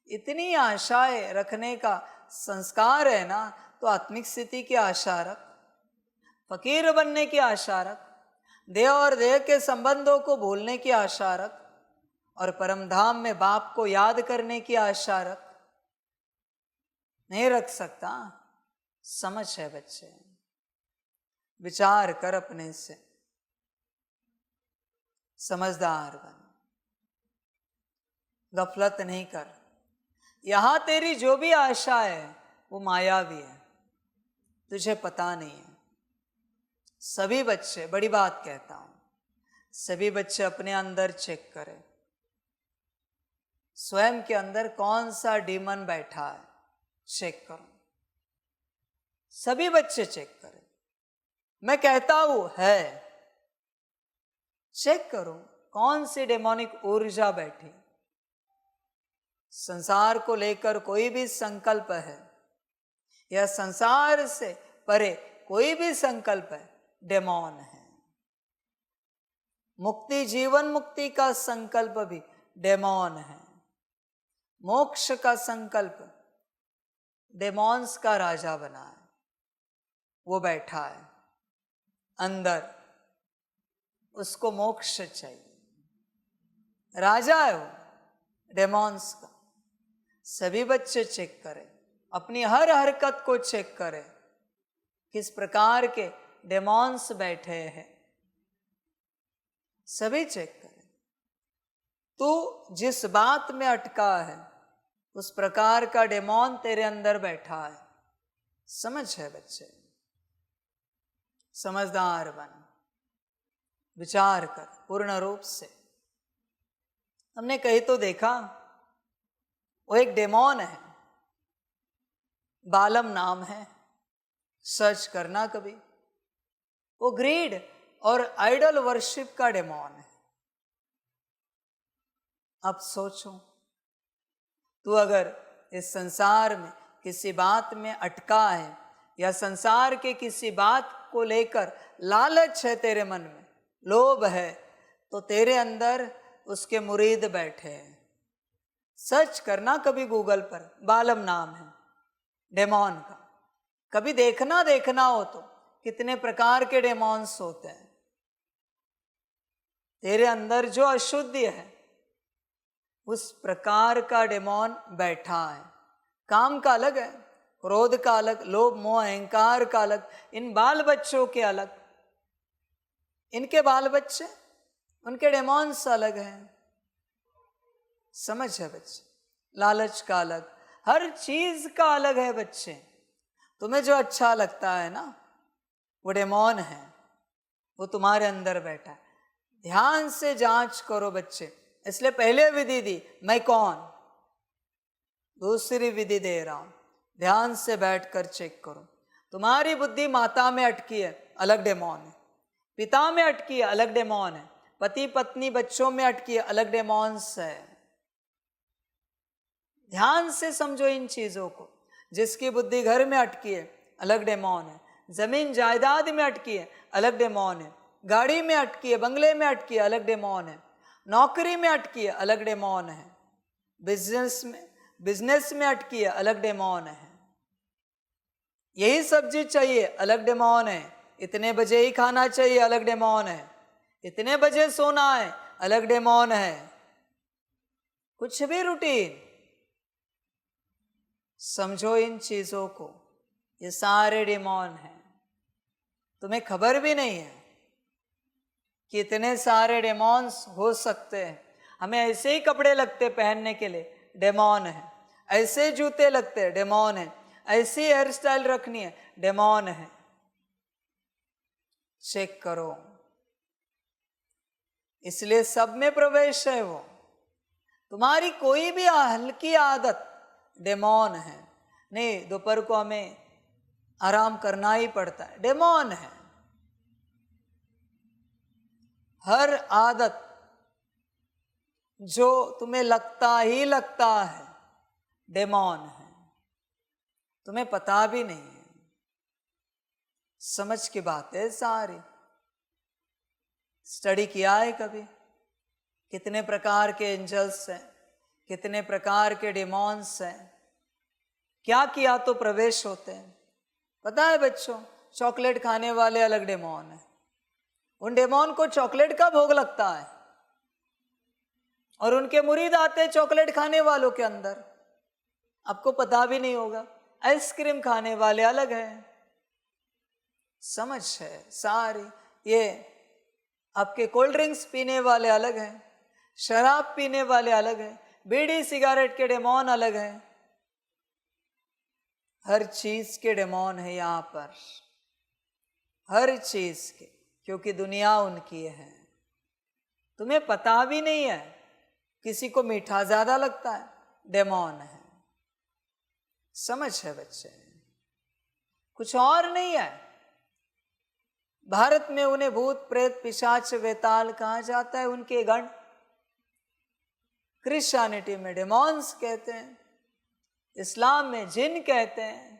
Speaker 4: इतनी आशाएं रखने का संस्कार है ना, तो आत्मिक स्थिति की आशा रख, फकीर बनने की आशा रख, देह और देह के संबंधों को भूलने की आशा रख, और परम धाम में बाप को याद करने की आशा रख। नहीं रख सकता? समझ है बच्चे? विचार कर अपने से, समझदार बन, गफलत नहीं कर। यहां तेरी जो भी आशा है वो मायावी है, तुझे पता नहीं है। सभी बच्चे, बड़ी बात कहता हूं, सभी बच्चे अपने अंदर चेक करें, स्वयं के अंदर कौन सा डीमन बैठा है, चेक करो। सभी बच्चे चेक करें। मैं कहता हूं है, चेक करो कौन सी डेमोनिक ऊर्जा बैठी। संसार को लेकर कोई भी संकल्प है या संसार से परे कोई भी संकल्प है, डेमोन है। मुक्ति, जीवन मुक्ति का संकल्प भी डेमोन है। मोक्ष का संकल्प डेमोन्स का राजा बना है, वो बैठा है अंदर, उसको मोक्ष चाहिए, राजा है वो डेमोन्स का। सभी बच्चे चेक करें, अपनी हर हरकत को चेक करें, किस प्रकार के डेमोन्स बैठे हैं, सभी चेक करें। तू जिस बात में अटका है उस प्रकार का डेमोन तेरे अंदर बैठा है। समझ है बच्चे, समझदार बन, विचार कर पूर्ण रूप से। हमने कहीं तो देखा, वो एक डेमोन है, बालम नाम है, सर्च करना कभी। वो ग्रीड और आइडल वर्शिप का डेमोन है। अब सोचो, तू अगर इस संसार में किसी बात में अटका है या संसार के किसी बात को लेकर लालच है तेरे मन में, लोभ है, तो तेरे अंदर उसके मुरीद बैठे हैं। सर्च करना कभी गूगल पर, बालम नाम है डेमोन का। कभी देखना हो तो कितने प्रकार के डेमोन्स होते हैं। तेरे अंदर जो अशुद्धि है उस प्रकार का डेमोन बैठा है। काम का अलग है, क्रोध का अलग, लोभ मोह अहंकार का अलग, इन बाल बच्चों के अलग, इनके बाल बच्चे, उनके डेमोन्स अलग हैं। समझ है बच्चे, लालच का अलग, हर चीज का अलग है बच्चे। तुम्हें जो अच्छा लगता है ना, वो डेमोन है, वो तुम्हारे अंदर बैठा है। ध्यान से जांच करो बच्चे। इसलिए पहले विधि दी, मैं कौन, दूसरी विधि दे रहा हूं, ध्यान से बैठकर चेक करो। तुम्हारी बुद्धि माता में अटकी है, अलग डेमोन है। पिता में अटकी है, अलग डेमोन है। पति पत्नी बच्चों में अटकी है, अलग डेमोन्स है। ध्यान से समझो इन चीजों को। जिसकी बुद्धि घर में अटकी है, अलग डेमोन है। जमीन जायदाद में अटकी है, अलग डेमोन है। गाड़ी में अटकी है, बंगले में अटकी है, अलग डेमोन है। नौकरी में अटकी है, अलग डेमोन है। बिजनेस में अटकी है, अलग डेमोन है। यही सब्जी चाहिए, अलग डेमोन है। इतने बजे ही खाना चाहिए, अलग डेमोन है। इतने बजे सोना है, अलग डेमोन है। कुछ भी रूटीन, समझो इन चीजों को, ये सारे डेमोन हैं। तुम्हें खबर भी नहीं है कि इतने सारे डेमोन्स हो सकते हैं। हमें ऐसे ही कपड़े लगते पहनने के लिए, डेमोन है। ऐसे जूते लगते हैं, डेमोन है। ऐसी हेयर स्टाइल रखनी है, डेमोन है। चेक करो। इसलिए सब में प्रवेश है वो। तुम्हारी कोई भी हल्की आदत डेमोन है। नहीं, दोपहर को हमें आराम करना ही पड़ता है, डेमोन है। हर आदत जो तुम्हें लगता ही लगता है, डेमोन है। तुम्हें पता भी नहीं है। समझ की बात है सारी। स्टडी किया है कभी? कितने प्रकार के एंजल्स हैं, कितने प्रकार के डेमोन्स हैं। क्या किया तो प्रवेश होते हैं। पता है बच्चों, चॉकलेट खाने वाले अलग डेमोन है। उन डेमोन को चॉकलेट का भोग लगता है और उनके मुरीद आते हैं चॉकलेट खाने वालों के अंदर। आपको पता भी नहीं होगा। आइसक्रीम खाने वाले अलग हैं। समझ है सारी। ये आपके कोल्ड ड्रिंक्स पीने वाले अलग हैं, शराब पीने वाले अलग हैं, बीड़ी सिगरेट के डेमोन अलग हैं। हर चीज के डेमोन है यहाँ पर। हर चीज के, क्योंकि दुनिया उनकी है। तुम्हें पता भी नहीं है, किसी को मीठा ज्यादा लगता है, डेमोन है। समझ है बच्चे, कुछ और नहीं है। भारत में उन्हें भूत प्रेत पिशाच वेताल कहा जाता है, उनके गण। क्रिश्चियनिटी में डेमॉन्स कहते हैं, इस्लाम में जिन कहते हैं,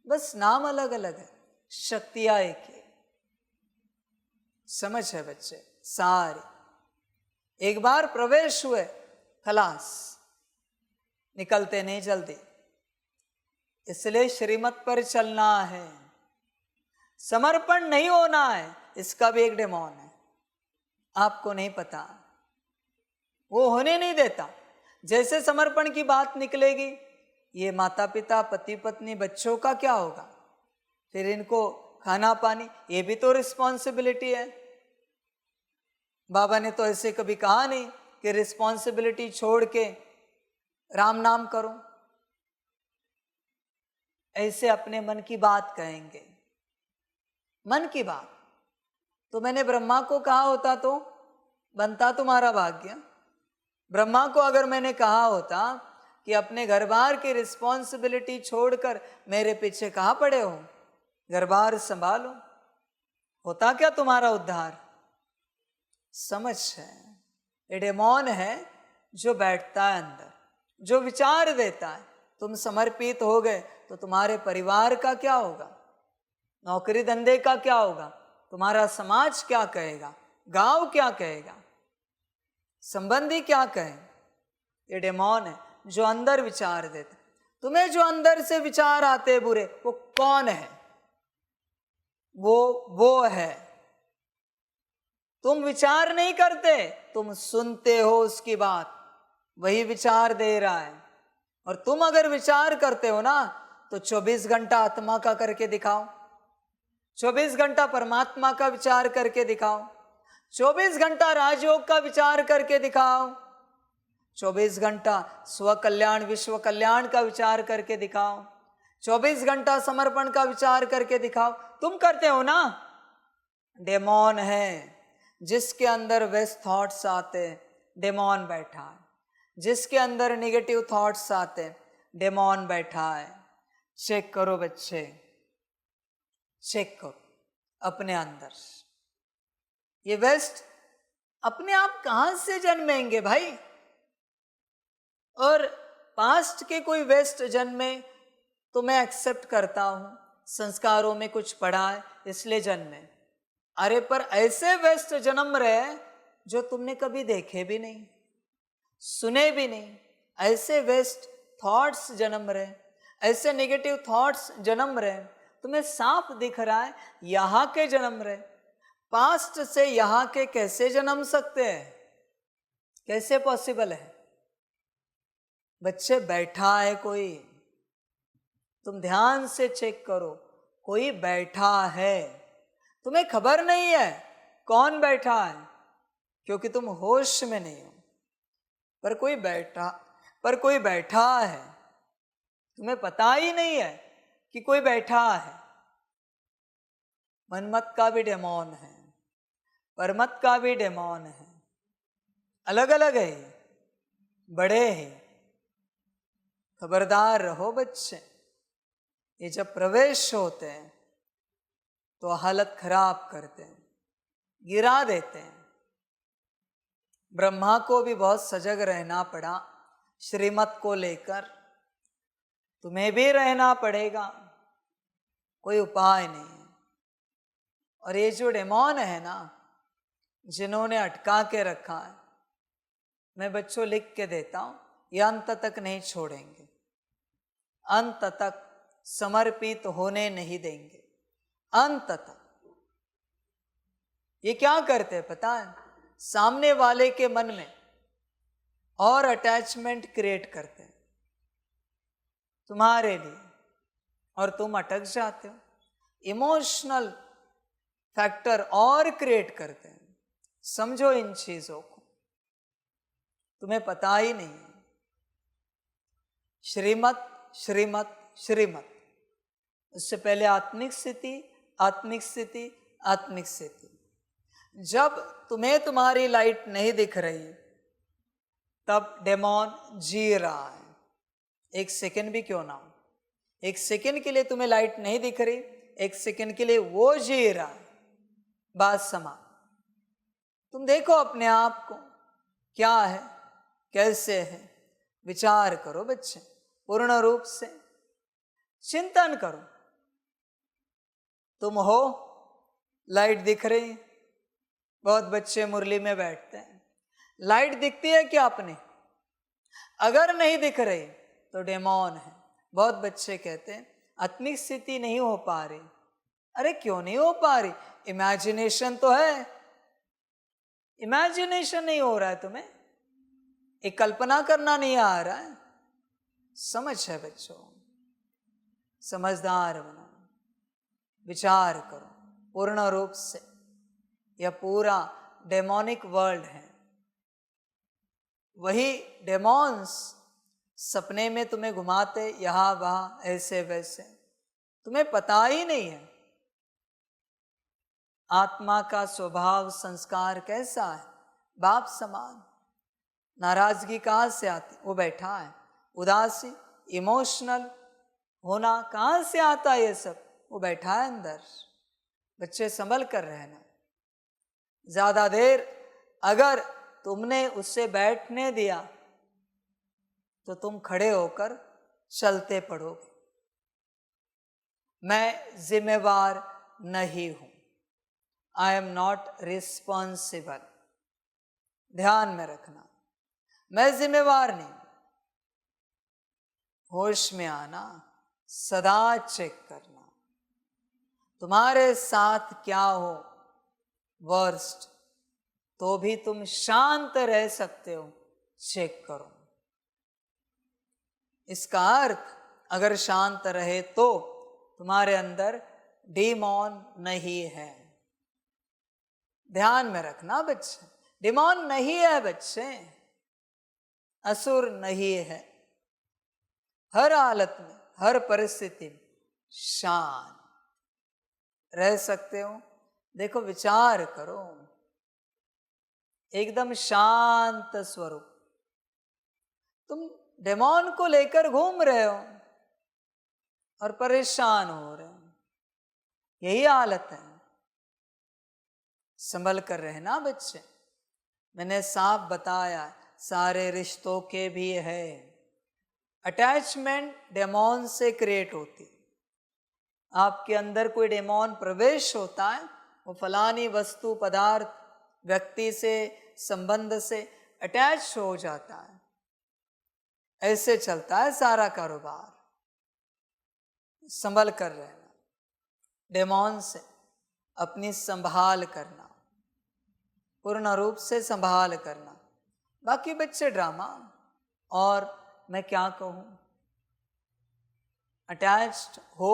Speaker 4: बस नाम अलग अलग है, शक्तियां एक ही। समझ है बच्चे सारी। एक बार प्रवेश हुए, खलास, निकलते नहीं जल्दी। इसलिए श्रीमत पर चलना है, समर्पण नहीं होना है। इसका भी एक डेमोन है, आपको नहीं पता, वो होने नहीं देता। जैसे समर्पण की बात निकलेगी, ये माता पिता पति पत्नी बच्चों का क्या होगा, फिर इनको खाना पानी, ये भी तो रिस्पॉन्सिबिलिटी है। बाबा ने तो ऐसे कभी कहा नहीं कि रिस्पॉन्सिबिलिटी छोड़ के राम नाम करो। ऐसे अपने मन की बात कहेंगे, मन की बात। तो मैंने ब्रह्मा को कहा होता तो बनता तुम्हारा भाग्य। ब्रह्मा को अगर मैंने कहा होता कि अपने घर बार की रिस्पॉन्सिबिलिटी छोड़कर मेरे पीछे कहाँ पड़े हो, घर बार संभालो, होता क्या तुम्हारा उद्धार। समझ है, ये डेमोन है जो बैठता है अंदर, जो विचार देता है। तुम समर्पित हो गए तो तुम्हारे परिवार का क्या होगा, नौकरी धंधे का क्या होगा, तुम्हारा समाज क्या कहेगा, गांव क्या कहेगा, संबंधी क्या कहे। ये डेमोन है जो अंदर विचार देता। तुम्हें जो अंदर से विचार आते बुरे, वो कौन है, वो है। तुम विचार नहीं करते, तुम सुनते हो उसकी बात, वही विचार दे रहा है। और तुम अगर विचार करते हो ना, तो 24 घंटा आत्मा का करके दिखाओ, 24 घंटा परमात्मा का विचार करके दिखाओ, 24 घंटा राजयोग का विचार करके दिखाओ, 24 घंटा स्व कल्याण विश्व कल्याण का विचार करके दिखाओ, 24 घंटा समर्पण का विचार करके दिखाओ। तुम करते हो ना। डेमोन है, जिसके अंदर वेस्ट थॉट्स आते, डेमोन बैठा है। जिसके अंदर नेगेटिव थॉट्स आते, डेमोन बैठा है। चेक करो बच्चे, चेक करो अपने अंदर। ये वेस्ट अपने आप कहां से जन्मेंगे भाई। और पास्ट के कोई वेस्ट जन्मे तो मैं एक्सेप्ट करता हूं, संस्कारों में कुछ पढ़ा है इसलिए जन्मे। अरे पर ऐसे वेस्ट जन्म रहे जो तुमने कभी देखे भी नहीं, सुने भी नहीं। ऐसे वेस्ट थॉट्स जन्म रहे, ऐसे नेगेटिव थॉट्स जन्म रहे, तुम्हें साफ दिख रहा है यहां के जन्म रहे। पास्ट से यहां के कैसे जन्म सकते हैं, कैसे पॉसिबल है। बच्चे बैठा है कोई, तुम ध्यान से चेक करो, कोई बैठा है। तुम्हें खबर नहीं है कौन बैठा है, क्योंकि तुम होश में नहीं हो। पर कोई बैठा है, तुम्हें पता ही नहीं है कि कोई बैठा है। मनमत का भी डेमोन है, परमत का भी डेमोन है, अलग अलग है, बड़े हैं। खबरदार रहो बच्चे, ये जब प्रवेश होते हैं तो हालत खराब करते हैं, गिरा देते हैं। ब्रह्मा को भी बहुत सजग रहना पड़ा श्रीमत को लेकर, तुम्हें भी रहना पड़ेगा, कोई उपाय नहीं है। और ये जो डेमोन है ना, जिन्होंने अटका के रखा है, मैं बच्चों लिख के देता हूं, ये अंत तक नहीं छोड़ेंगे, अंत तक समर्पित होने नहीं देंगे, अंत तक। ये क्या करते हैं पता है, सामने वाले के मन में और अटैचमेंट क्रिएट करते हैं तुम्हारे लिए, और तुम अटक जाते हो। इमोशनल फैक्टर और क्रिएट करते हैं। समझो इन चीजों को, तुम्हें पता ही नहीं है। श्रीमत श्रीमत श्रीमत, उससे पहले आत्मिक स्थिति, आत्मिक स्थिति, आत्मिक स्थिति। जब तुम्हें तुम्हारी लाइट नहीं दिख रही तब डेमोन जी रहा है, एक सेकंड भी क्यों ना हो। एक सेकंड के लिए तुम्हें लाइट नहीं दिख रही, एक सेकंड के लिए वो जी रहा है। बात समा, तुम देखो अपने आप को क्या है, कैसे है, विचार करो बच्चे, पूर्ण रूप से चिंतन करो। तुम हो, लाइट दिख रही, बहुत बच्चे मुरली में बैठते हैं, लाइट दिखती है क्या अपने? अगर नहीं दिख रही तो डेमोन है। बहुत बच्चे कहते हैं आत्मिक स्थिति नहीं हो पा रही। अरे क्यों नहीं हो पा रही? इमेजिनेशन तो है, इमेजिनेशन नहीं हो रहा है तुम्हें, एक कल्पना करना नहीं आ रहा है। समझ है बच्चों, समझदार बनो, विचार करो पूर्ण रूप से। यह पूरा डेमोनिक वर्ल्ड है। वही डेमोन्स सपने में तुम्हें घुमाते यहां वहां, ऐसे वैसे, तुम्हें पता ही नहीं है आत्मा का स्वभाव संस्कार कैसा है। बाप समान। नाराजगी कहाँ से आती? वो बैठा है। उदासी, इमोशनल होना कहाँ से आता है? ये सब वो बैठा है अंदर। बच्चे संभल कर रहना। ज्यादा देर अगर तुमने उससे बैठने दिया तो तुम खड़े होकर चलते पड़ोगे। मैं जिम्मेवार नहीं हूं, आई एम नॉट रिस्पॉन्सिबल। ध्यान में रखना, मैं जिम्मेवार नहीं। होश में आना, सदा चेक करना तुम्हारे साथ क्या हो वर्स्ट, तो भी तुम शांत रह सकते हो, चेक करो। इसका अर्थ अगर शांत रहे तो तुम्हारे अंदर डिमोन नहीं है। ध्यान में रखना बच्चे, डिमोन नहीं है बच्चे, असुर नहीं है। हर हालत में, हर परिस्थिति में शांत रह सकते हो। देखो, विचार करो, एकदम शांत स्वरूप। तुम डेमोन को लेकर घूम रहे हो और परेशान हो रहे हो, यही हालत है। संभल कर रहना बच्चे। मैंने साफ बताया, सारे रिश्तों के भी है। अटैचमेंट डेमोन से क्रिएट होती। आपके अंदर कोई डेमोन प्रवेश होता है, वो फलानी वस्तु, पदार्थ, व्यक्ति से, संबंध से अटैच हो जाता है। ऐसे चलता है सारा कारोबार। संभल कर रहना, डेमोन से अपनी संभाल करना, पूर्ण रूप से संभाल करना। बाकी बच्चे ड्रामा, और मैं क्या कहूं, अटैच्ड हो,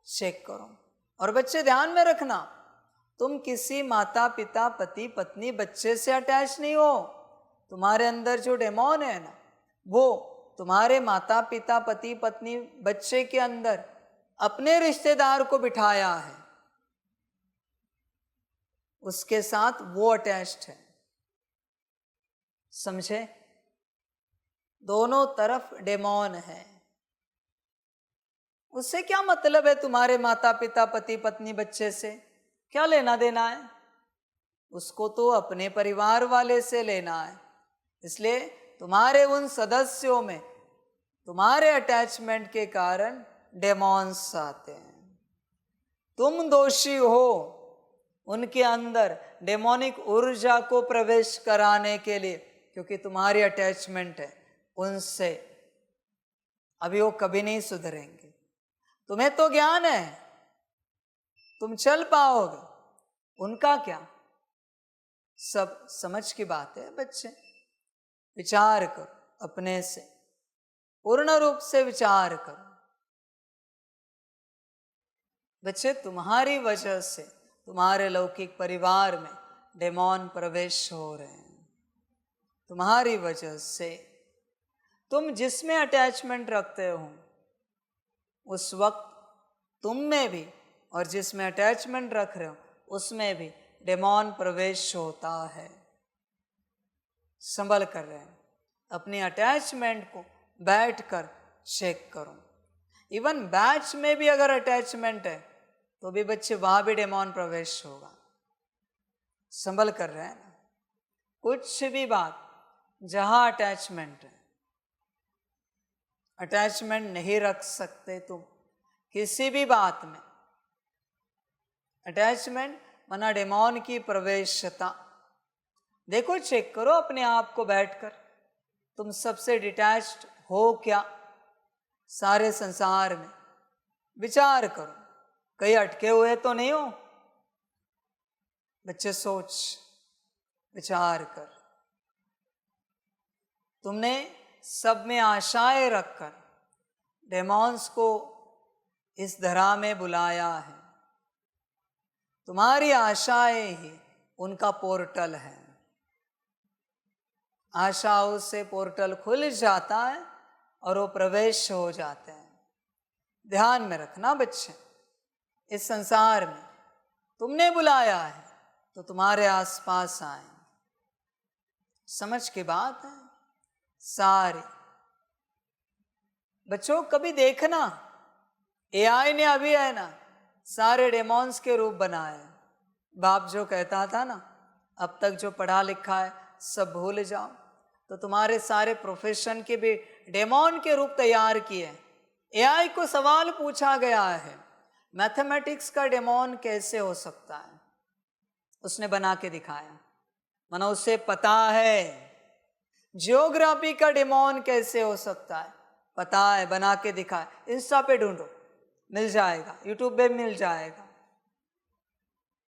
Speaker 4: चेक करो। और बच्चे ध्यान में रखना, तुम किसी माता पिता, पति पत्नी, बच्चे से अटैच नहीं हो। तुम्हारे अंदर जो डेमोन है ना, वो तुम्हारे माता पिता, पति पत्नी, बच्चे के अंदर अपने रिश्तेदार को बिठाया है, उसके साथ वो अटैच्ड है। समझे? दोनों तरफ डेमोन है। उससे क्या मतलब है तुम्हारे माता पिता, पति पत्नी, बच्चे से? क्या लेना देना है? उसको तो अपने परिवार वाले से लेना है। इसलिए तुम्हारे उन सदस्यों में तुम्हारे अटैचमेंट के कारण डेमोन्स आते हैं। तुम दोषी हो उनके अंदर डेमोनिक ऊर्जा को प्रवेश कराने के लिए, क्योंकि तुम्हारी अटैचमेंट है उनसे। अभी वो कभी नहीं सुधरेंगे। तुम्हें तो ज्ञान है, तुम चल पाओगे, उनका क्या? सब समझ की बात है बच्चे। विचार करो अपने से, पूर्ण रूप से विचार करो। बच्चे, तुम्हारी वजह से तुम्हारे लौकिक परिवार में डेमोन प्रवेश हो रहे हैं। तुम्हारी वजह से तुम जिसमें अटैचमेंट रखते हो, उस वक्त तुम में भी और जिसमें अटैचमेंट रख रहे हो उसमें भी डेमोन प्रवेश होता है। संभल कर रहे हैं, अपनी अटैचमेंट को बैठकर चेक करो। इवन बैच में भी अगर अटैचमेंट है तो भी बच्चे वहां भी डेमोन प्रवेश होगा। संभल कर रहे हैं ना, कुछ भी बात जहां अटैचमेंट है, अटैचमेंट नहीं रख सकते तुम किसी भी बात में। अटैचमेंट माना डेमोन की प्रवेशता। देखो, चेक करो अपने आप को बैठकर, तुम सबसे डिटैच्ड हो क्या सारे संसार में? विचार करो, कहीं अटके हुए तो नहीं हो? बच्चे सोच विचार कर। तुमने सब में आशाएं रखकर डेमॉन्स को इस धरा में बुलाया है। तुम्हारी आशाएं ही उनका पोर्टल है। आशाओं से पोर्टल खुल जाता है और वो प्रवेश हो जाते हैं। ध्यान में रखना बच्चे, इस संसार में तुमने बुलाया है तो तुम्हारे आसपास आए। समझ की बात है सारी। बच्चों कभी देखना, एआई ने अभी है ना सारे डेमॉन्स के रूप बनाए। बाप जो कहता था ना, अब तक जो पढ़ा लिखा है सब भूल जाओ, तो तुम्हारे सारे प्रोफेशन के भी डेमॉन के रूप तैयार किए। एआई को सवाल पूछा गया है, मैथमेटिक्स का डेमॉन कैसे हो सकता है? उसने बना के दिखाया, मानो उसे पता है। जियोग्राफी का डेमॉन कैसे हो सकता है? पता है, बना के दिखाया। इंस्टा पे ढूंढो, मिल जाएगा, यूट्यूब पे मिल जाएगा।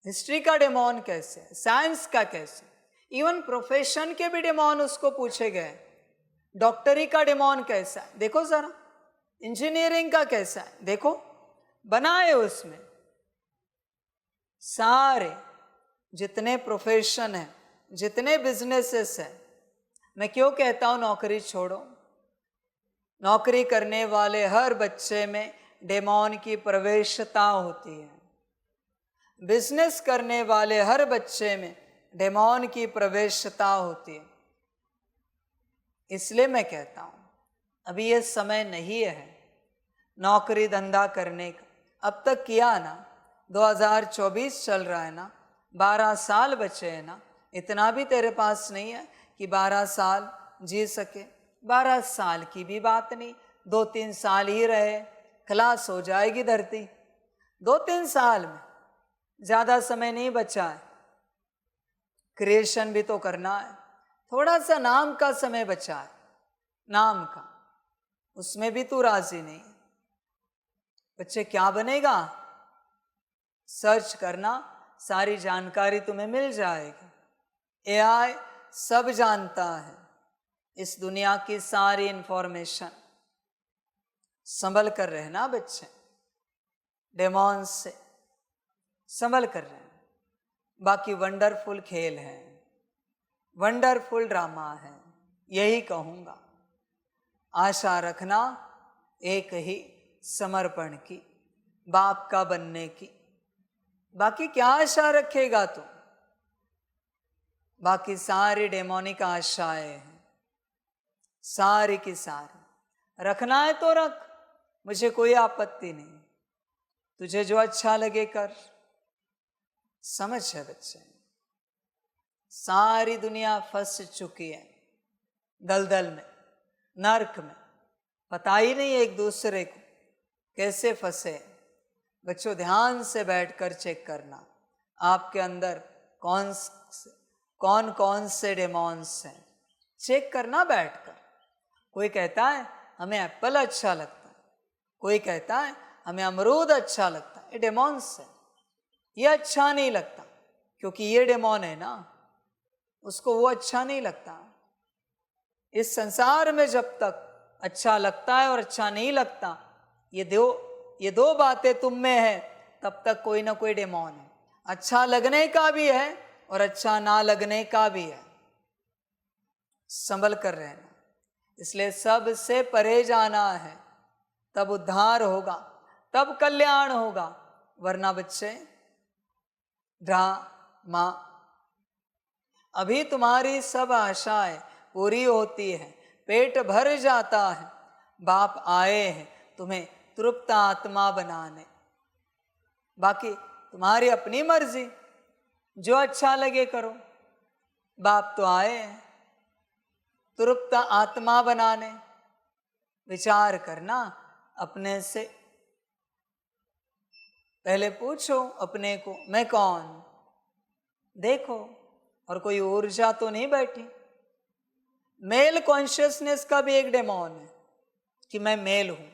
Speaker 4: हिस्ट्री का डेमॉन कैसे, साइंस का कैसे, इवन प्रोफेशन के भी डेमॉन उसको पूछे गए। डॉक्टरी का डेमॉन कैसा है देखो जरा, इंजीनियरिंग का कैसा है देखो, बनाए उसमें। सारे जितने प्रोफेशन है, जितने बिजनेसेस है, मैं क्यों कहता हूं नौकरी छोड़ो? नौकरी करने वाले हर बच्चे में डेमॉन की प्रवेशता होती है। बिजनेस करने वाले हर बच्चे में डेमॉन की प्रवेशता होती है। इसलिए मैं कहता हूं अभी ये समय नहीं है नौकरी धंधा करने का। अब तक किया ना, 2024 चल रहा है ना, 12 साल बचे हैं ना, इतना भी तेरे पास नहीं है कि 12 साल जी सके। 12 साल की भी बात नहीं, 2-3 साल ही रहे, खलास हो जाएगी धरती। 2-3 साल में, ज्यादा समय नहीं बचा है। क्रिएशन भी तो करना है, थोड़ा सा नाम का समय बचा है, नाम का, उसमें भी तू राजी नहीं। बच्चे क्या बनेगा? सर्च करना, सारी जानकारी तुम्हें मिल जाएगी। एआई सब जानता है, इस दुनिया की सारी इंफॉर्मेशन। संभल कर रहना बच्चे, डेमॉन से संभल कर रहना। बाकी वंडरफुल खेल है, वंडरफुल ड्रामा है, यही कहूँगा। आशा रखना एक ही समर्पण की, बाप का बनने की। बाकी क्या आशा रखेगा तू? बाकी सारी डेमोनिक आशाएं हैं, सारी की सारी। रखना है तो रख, मुझे कोई आपत्ति नहीं। तुझे जो अच्छा लगे कर। समझ है बच्चे, सारी दुनिया फंस चुकी है दलदल में, नर्क में। पता ही नहीं एक दूसरे को कैसे फंसे। बच्चों ध्यान से बैठकर चेक करना आपके अंदर कौन कौन से डेमॉन्स हैं। चेक करना बैठकर। कोई कहता है हमें एप्पल अच्छा लगता है, कोई कहता है हमें अमरूद अच्छा लगता है। ये डेमॉन्स है, ये अच्छा नहीं लगता क्योंकि ये डेमॉन है ना, उसको वो अच्छा नहीं लगता। इस संसार में जब तक अच्छा लगता है और अच्छा नहीं लगता, ये दो बातें तुम में है, तब तक कोई ना कोई डेमॉन है। अच्छा लगने का भी है और अच्छा ना लगने का भी है। संभल कर रहना। इसलिए सबसे परे जाना है, तब उद्धार होगा, तब कल्याण होगा। वरना बच्चे ड्रामा, अभी तुम्हारी सब आशाएं पूरी होती है, पेट भर जाता है, बाप आए हैं तुम्हें तृप्त आत्मा बनाने। बाकी तुम्हारी अपनी मर्जी, जो अच्छा लगे करो। बाप तो आए हैं तृप्त आत्मा बनाने। विचार करना अपने से, पहले पूछो अपने को, मैं कौन? देखो, और कोई ऊर्जा तो नहीं बैठी। मेल कॉन्शियसनेस का भी एक डेमोन है कि मैं मेल हूं।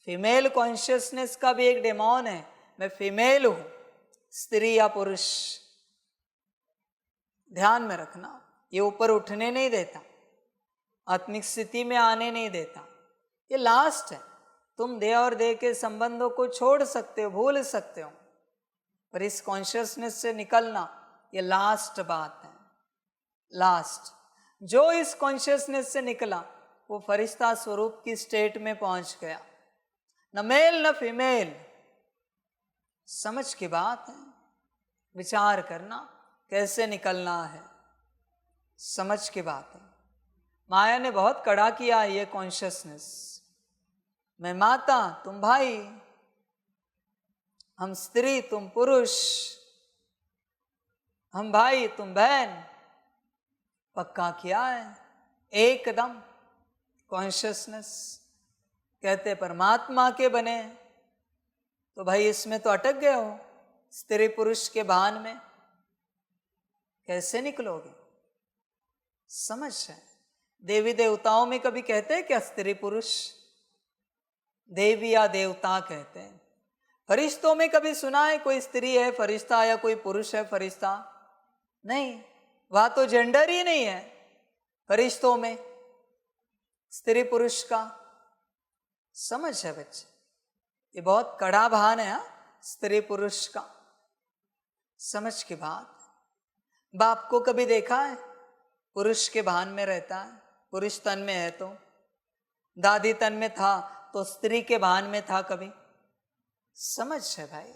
Speaker 4: फीमेल कॉन्शियसनेस का भी एक डेमोन है, मैं फीमेल हूं, स्त्री या पुरुष। ध्यान में रखना, ये ऊपर उठने नहीं देता, आत्मिक स्थिति में आने नहीं देता। ये लास्ट है। तुम देह और देह के संबंधों को छोड़ सकते हो, भूल सकते हो, पर इस कॉन्शियसनेस से निकलना ये लास्ट बात है। लास्ट, जो इस कॉन्शियसनेस से निकला वो फरिश्ता स्वरूप की स्टेट में पहुंच गया। न मेल न फीमेल। समझ की बात है। विचार करना कैसे निकलना है, समझ की बात है। माया ने बहुत कड़ा किया है ये कॉन्शियसनेस। मैं माता, तुम भाई, हम स्त्री, तुम पुरुष, हम भाई, तुम बहन। पक्का किया है एकदम कॉन्शियसनेस। कहते परमात्मा के बने, तो भाई इसमें तो अटक गए हो, स्त्री पुरुष के भान में कैसे निकलोगे? समझ है। देवी देवताओं में कभी कहते हैं क्या स्त्री पुरुष? देवी या देवता कहते हैं। फरिश्तों में कभी सुना है कोई स्त्री है फरिश्ता या कोई पुरुष है फरिश्ता? नहीं, वहां तो जेंडर ही नहीं है फरिश्तों में स्त्री पुरुष का। समझ है बच्चे, ये बहुत कड़ा भान है स्त्री पुरुष का। समझ की बात। बाप को कभी देखा है पुरुष के भान में रहता है? पुरुष तन में है तो, दादी तन में था तो स्त्री के भान में था कभी? समझ है भाई।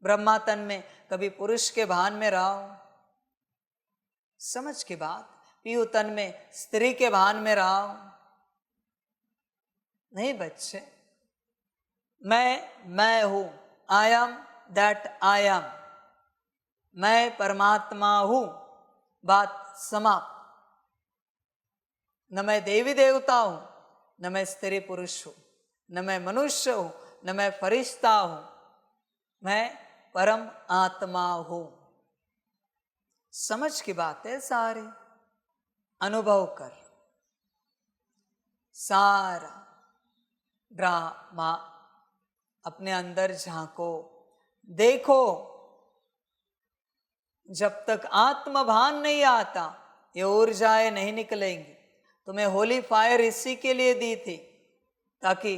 Speaker 4: ब्रह्मा तन में कभी पुरुष के भान में रहा हो? समझ की बात। पीयू तन में स्त्री के भान में रहा हो? नहीं बच्चे। मैं हूं, I am that I am. मैं परमात्मा हूं, बात समाप्त। न मैं देवी देवता हूं, न मैं स्त्री पुरुष हूं, न मैं मनुष्य हूं, न मैं फरिश्ता हूं, मैं परम आत्मा हूं। समझ की बात है सारी। अनुभव कर। सारा ड्रामा अपने अंदर झांको, देखो। जब तक आत्मभान नहीं आता ये ऊर्जाएं नहीं निकलेंगी। तुम्हें होली फायर इसी के लिए दी थी, ताकि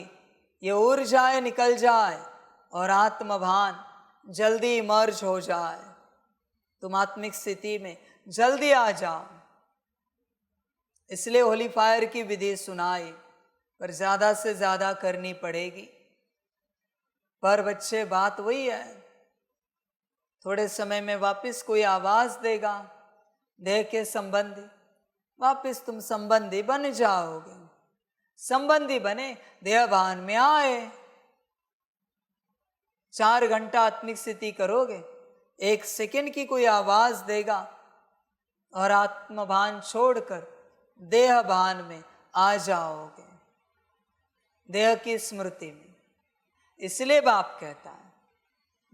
Speaker 4: ये ऊर्जाएं निकल जाए और आत्मभान जल्दी इमर्ज हो जाए, तुम आत्मिक स्थिति में जल्दी आ जाओ। इसलिए होली फायर की विधि सुनाई, पर ज्यादा से ज्यादा करनी पड़ेगी। पर बच्चे बात वही है, थोड़े समय में वापस कोई आवाज देगा, देह के संबंधी, वापस तुम संबंधी बन जाओगे। संबंधी बने, देह भान में आए। 4 घंटा आत्मिक स्थिति करोगे, 1 सेकंड की कोई आवाज देगा और आत्मभान छोड़कर देह भान में आ जाओगे, देह की स्मृति में। इसलिए बाप कहता है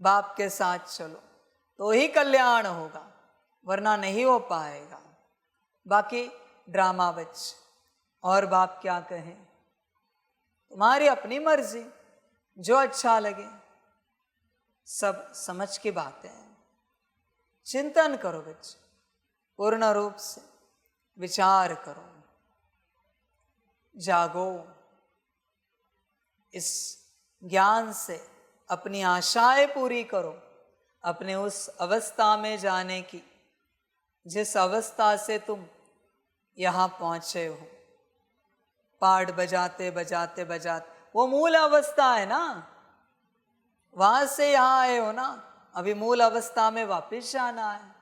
Speaker 4: बाप के साथ चलो तो ही कल्याण होगा, वरना नहीं हो पाएगा। बाकी ड्रामा बच्चे, और बाप क्या कहें, तुम्हारी अपनी मर्जी, जो अच्छा लगे। सब समझ की बातें हैं। चिंतन करो बच्चे, पूर्ण रूप से विचार करो, जागो। इस ज्ञान से अपनी आशाएं पूरी करो, अपने उस अवस्था में जाने की जिस अवस्था से तुम यहाँ पहुँचे हो। पाठ बजाते बजाते बजाते, वो मूल अवस्था है ना, वहां से यहाँ आए हो ना, अभी मूल अवस्था में वापस जाना है।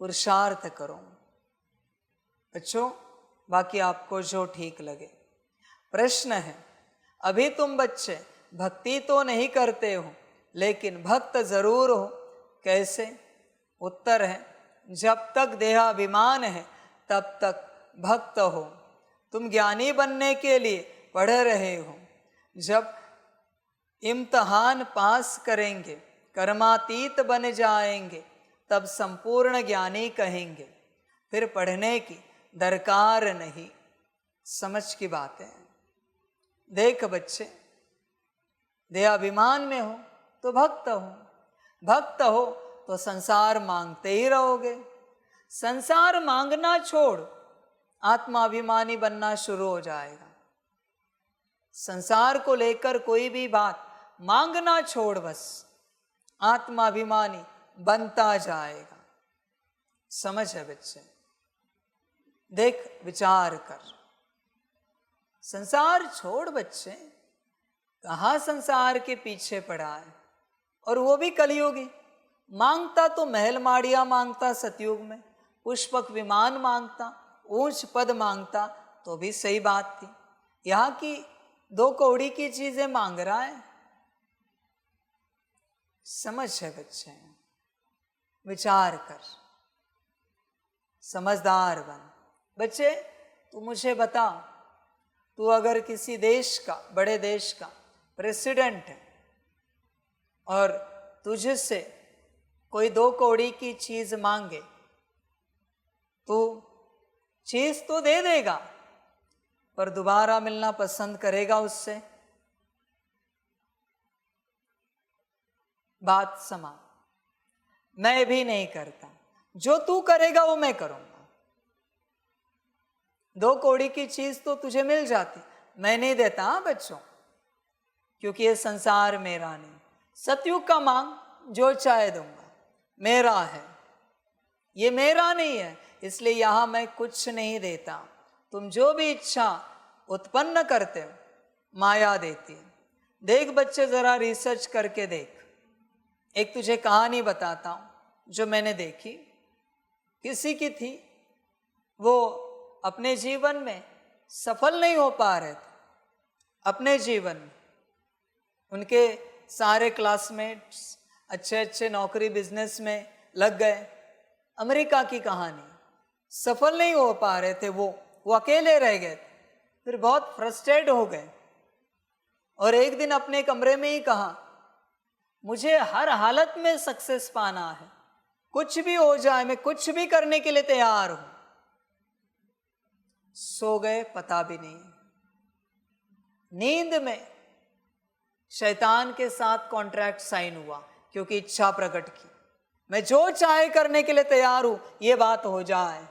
Speaker 4: पुरुषार्थ करो बच्चों, बाकी आपको जो ठीक लगे। प्रश्न है, अभी तुम बच्चे भक्ति तो नहीं करते हो, लेकिन भक्त जरूर हो। कैसे? उत्तर है, जब तक देहाभिमान है तब तक भक्त हो। तुम ज्ञानी बनने के लिए पढ़ रहे हो, जब इम्तहान पास करेंगे, कर्मातीत बन जाएंगे, तब संपूर्ण ज्ञानी कहेंगे। फिर पढ़ने की दरकार नहीं। समझ की बात है। देख बच्चे, देहाभिमान में हो तो भक्त हो, भक्त हो तो संसार मांगते ही रहोगे। संसार मांगना छोड़, आत्माभिमानी बनना शुरू हो जाएगा। संसार को लेकर कोई भी बात मांगना छोड़, बस आत्माभिमानी बनता जाएगा। समझ है बच्चे? देख, विचार कर। संसार छोड़ बच्चे, कहाँ संसार के पीछे पड़ा है, और वो भी कलयुगी। मांगता तो महल माड़िया मांगता सतयुग में, पुष्पक विमान मांगता, ऊंच पद मांगता तो भी सही बात थी। यहाँ की 2 कौड़ी की चीजें मांग रहा है। समझ है बच्चे? विचार कर, समझदार बन। बच्चे तू मुझे बता, तू अगर किसी देश का, बड़े देश का प्रेसिडेंट है और तुझसे कोई 2 कौड़ी की चीज मांगे, तो चीज तो दे देगा, पर दोबारा मिलना पसंद करेगा उससे? बात समा। मैं भी नहीं करता, जो तू करेगा वो मैं करूंगा। 2 कौड़ी की चीज तो तुझे मिल जाती, मैं नहीं देता। हाँ बच्चों, क्योंकि ये संसार मेरा नहीं। सतयुग का मांग, जो चाहे दूंगा, मेरा है, ये मेरा नहीं है, इसलिए यहां मैं कुछ नहीं देता। तुम जो भी इच्छा उत्पन्न करते हो, माया देती है। देख बच्चे, जरा रिसर्च करके देख। एक तुझे कहानी बताता हूं जो मैंने देखी। किसी की थी, वो अपने जीवन में सफल नहीं हो पा रहे थे। अपने जीवन में उनके सारे क्लासमेट्स अच्छे अच्छे नौकरी बिजनेस में लग गए। अमेरिका की कहानी, सफल नहीं हो पा रहे थे, वो अकेले रह गए थे। फिर बहुत फ्रस्ट्रेट हो गए और एक दिन अपने कमरे में ही कहा, मुझे हर हालत में सक्सेस पाना है, कुछ भी हो जाए मैं कुछ भी करने के लिए तैयार हूं। सो गए, पता भी नहीं। नींद में शैतान के साथ कॉन्ट्रैक्ट साइन हुआ, क्योंकि इच्छा प्रकट की, मैं जो चाहे करने के लिए तैयार हूं, ये बात हो जाए।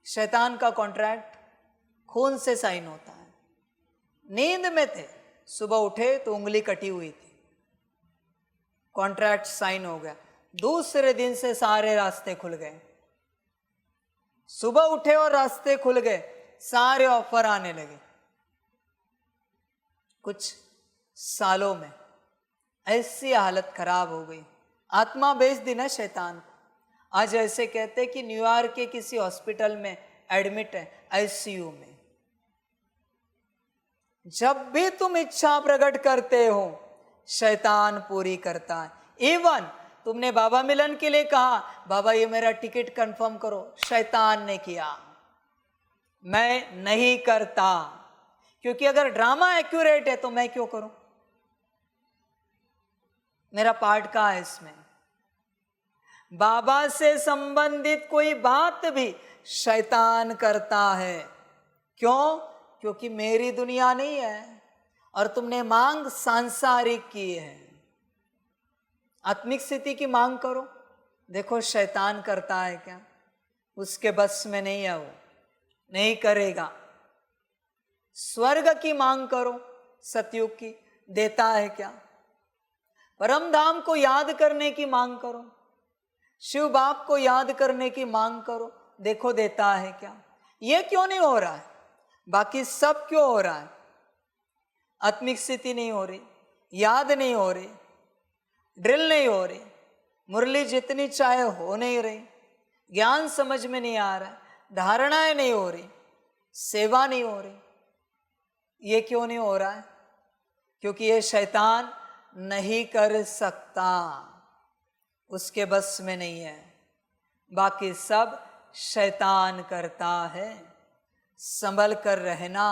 Speaker 4: शैतान का कॉन्ट्रैक्ट खून से साइन होता है। नींद में थे, सुबह उठे तो उंगली कटी हुई थी, कॉन्ट्रैक्ट साइन हो गया। दूसरे दिन से सारे रास्ते खुल गए। सुबह उठे और रास्ते खुल गए, सारे ऑफर आने लगे। कुछ सालों में ऐसी हालत खराब हो गई, आत्मा बेच दी ना शैतान को। आज ऐसे कहते कि न्यूयॉर्क के किसी हॉस्पिटल में एडमिट है, आईसीयू में। जब भी तुम इच्छा प्रकट करते हो, शैतान पूरी करता है। इवन तुमने बाबा मिलन के लिए कहा, बाबा ये मेरा टिकट कंफर्म करो, शैतान ने किया, मैं नहीं करता, क्योंकि अगर ड्रामा एक्यूरेट है तो मैं क्यों करूं, मेरा पार्ट कहाँ है इसमें। बाबा से संबंधित कोई बात भी शैतान करता है। क्यों? क्योंकि मेरी दुनिया नहीं है और तुमने मांग सांसारिक की है। आत्मिक स्थिति की मांग करो, देखो शैतान करता है क्या, उसके बस में नहीं है, वो नहीं करेगा। स्वर्ग की मांग करो, सतयुग की, देता है क्या। परम धाम को याद करने की मांग करो, शिव बाप को याद करने की मांग करो, देखो देता है क्या। ये क्यों नहीं हो रहा है, बाकी सब क्यों हो रहा है। आत्मिक स्थिति नहीं हो रही, याद नहीं हो रही, ड्रिल नहीं हो रही, मुरली जितनी चाहे हो नहीं रही, ज्ञान समझ में नहीं आ रहा, धारणाएं नहीं हो रही, सेवा नहीं हो रही। ये क्यों नहीं हो रहा है? क्योंकि ये शैतान नहीं कर सकता, उसके बस में नहीं है। बाकी सब शैतान करता है। संभल कर रहना,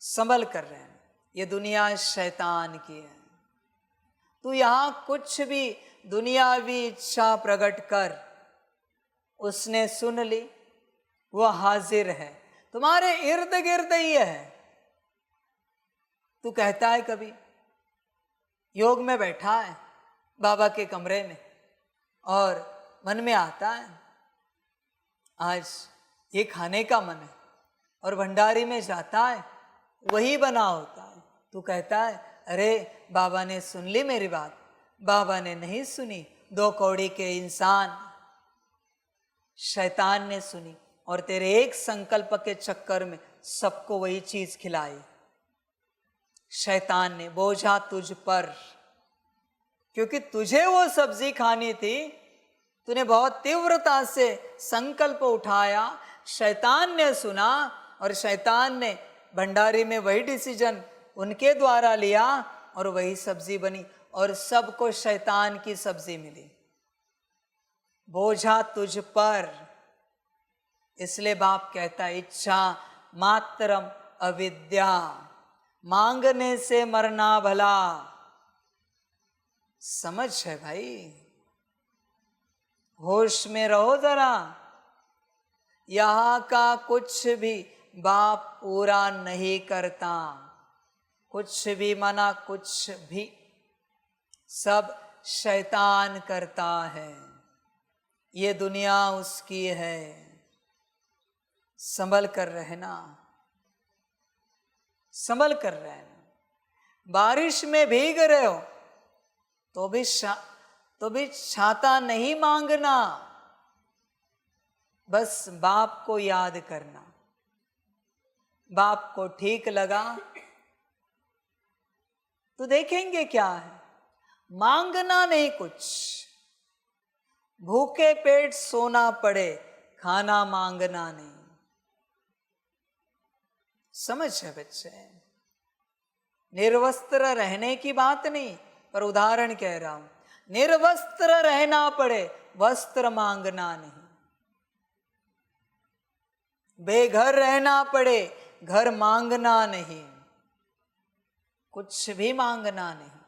Speaker 4: संभल कर रहना। ये दुनिया शैतान की है। तू यहाँ कुछ भी दुनियावी इच्छा प्रकट कर, उसने सुन ली, वह हाजिर है, तुम्हारे इर्द गिर्द ही है। तू कहता है कभी योग में बैठा है बाबा के कमरे में और मन में आता है आज ये खाने का मन है, और भंडारी में जाता है वही बना होता है। तू कहता है अरे बाबा ने सुन ली मेरी बात। बाबा ने नहीं सुनी, 2 कौड़ी के इंसान, शैतान ने सुनी और तेरे एक संकल्प के चक्कर में सबको वही चीज खिलाई। शैतान ने बोझा तुझ पर, क्योंकि तुझे वो सब्जी खानी थी, तूने बहुत तीव्रता से संकल्प उठाया, शैतान ने सुना और शैतान ने भंडारी में वही डिसीजन उनके द्वारा लिया और वही सब्जी बनी और सबको शैतान की सब्जी मिली। बोझा तुझ पर। इसलिए बाप कहता है इच्छा मात्रम अविद्या, मांगने से मरना भला। समझ है भाई, होश में रहो जरा। यहाँ का कुछ भी बाप पूरा नहीं करता, कुछ भी मना, कुछ भी, सब शैतान करता है। ये दुनिया उसकी है। संभल कर रहना, संभल कर रहना। बारिश में भीग रहे हो तो भी छाता नहीं मांगना, बस बाप को याद करना। बाप को ठीक लगा तो देखेंगे क्या है, मांगना नहीं कुछ। भूखे पेट सोना पड़े, खाना मांगना नहीं। समझ है बच्चे? निर्वस्त्र रहने की बात नहीं, पर उदाहरण कह रहा हूं। निर्वस्त्र रहना पड़े, वस्त्र मांगना नहीं। बेघर रहना पड़े, घर मांगना नहीं। कुछ भी मांगना नहीं।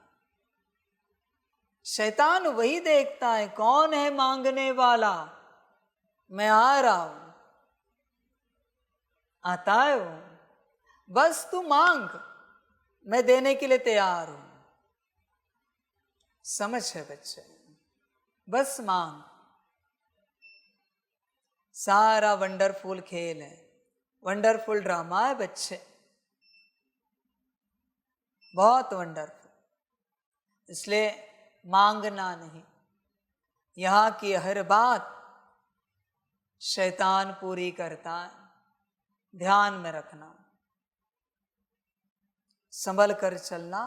Speaker 4: शैतान वही देखता है कौन है मांगने वाला। मैं आ रहा हूं, आता है वो, बस तू मांग, मैं देने के लिए तैयार हूं। समझ है बच्चे? बस मांग। सारा वंडरफुल खेल है, वंडरफुल ड्रामा है बच्चे, बहुत वंडरफुल। इसलिए मांगना नहीं। यहाँ की हर बात शैतान पूरी करता है, ध्यान में रखना। संभल कर चलना,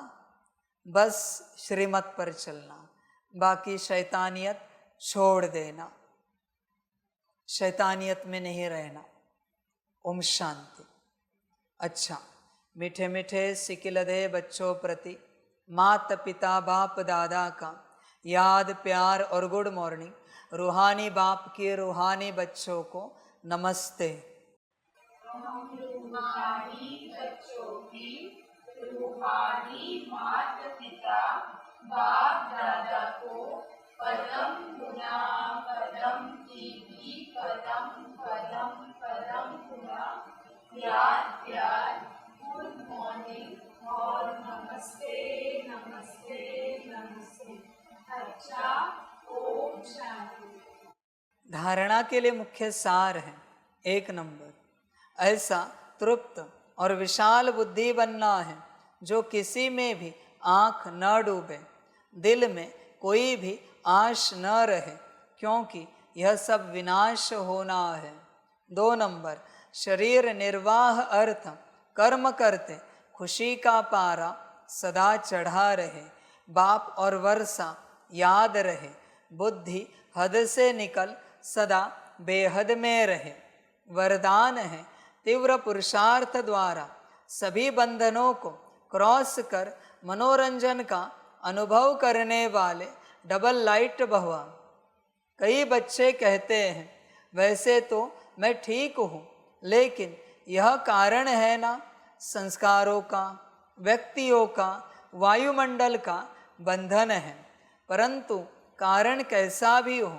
Speaker 4: बस श्रीमत पर चलना, बाकी शैतानियत छोड़ देना, शैतानियत में नहीं रहना। ओम शांति। अच्छा, मीठे मीठे सिकिलदे बच्चों प्रति माता पिता बाप दादा का याद प्यार और गुड मॉर्निंग। रूहानी बाप के रूहानी बच्चों को नमस्ते।
Speaker 5: रूहानी बच्चों की रूहानी माता पिता बाप दादा को पदम गुना पदम दीदी पदम पदम पदम गुना याद प्यार गुड मॉर्निंग और नमस्ते नमस्ते नमस्ते। अच्छा, ओम शांति।
Speaker 4: धारणा के लिए मुख्य सार है। 1 नंबर, ऐसा तृप्त और विशाल बुद्धि बनना है जो किसी में भी आंख न डूबे, दिल में कोई भी आश न रहे, क्योंकि यह सब विनाश होना है। 2 नंबर, शरीर निर्वाह अर्थ कर्म करते खुशी का पारा सदा चढ़ा रहे, बाप और वर्षा याद रहे, बुद्धि हद से निकल सदा बेहद में रहे। वरदान है तीव्र पुरुषार्थ द्वारा सभी बंधनों को क्रॉस कर मनोरंजन का अनुभव करने वाले डबल लाइट भगवान। कई बच्चे कहते हैं वैसे तो मैं ठीक हूँ, लेकिन यह कारण है ना, संस्कारों का, व्यक्तियों का, वायुमंडल का बंधन है। परंतु कारण कैसा भी हो,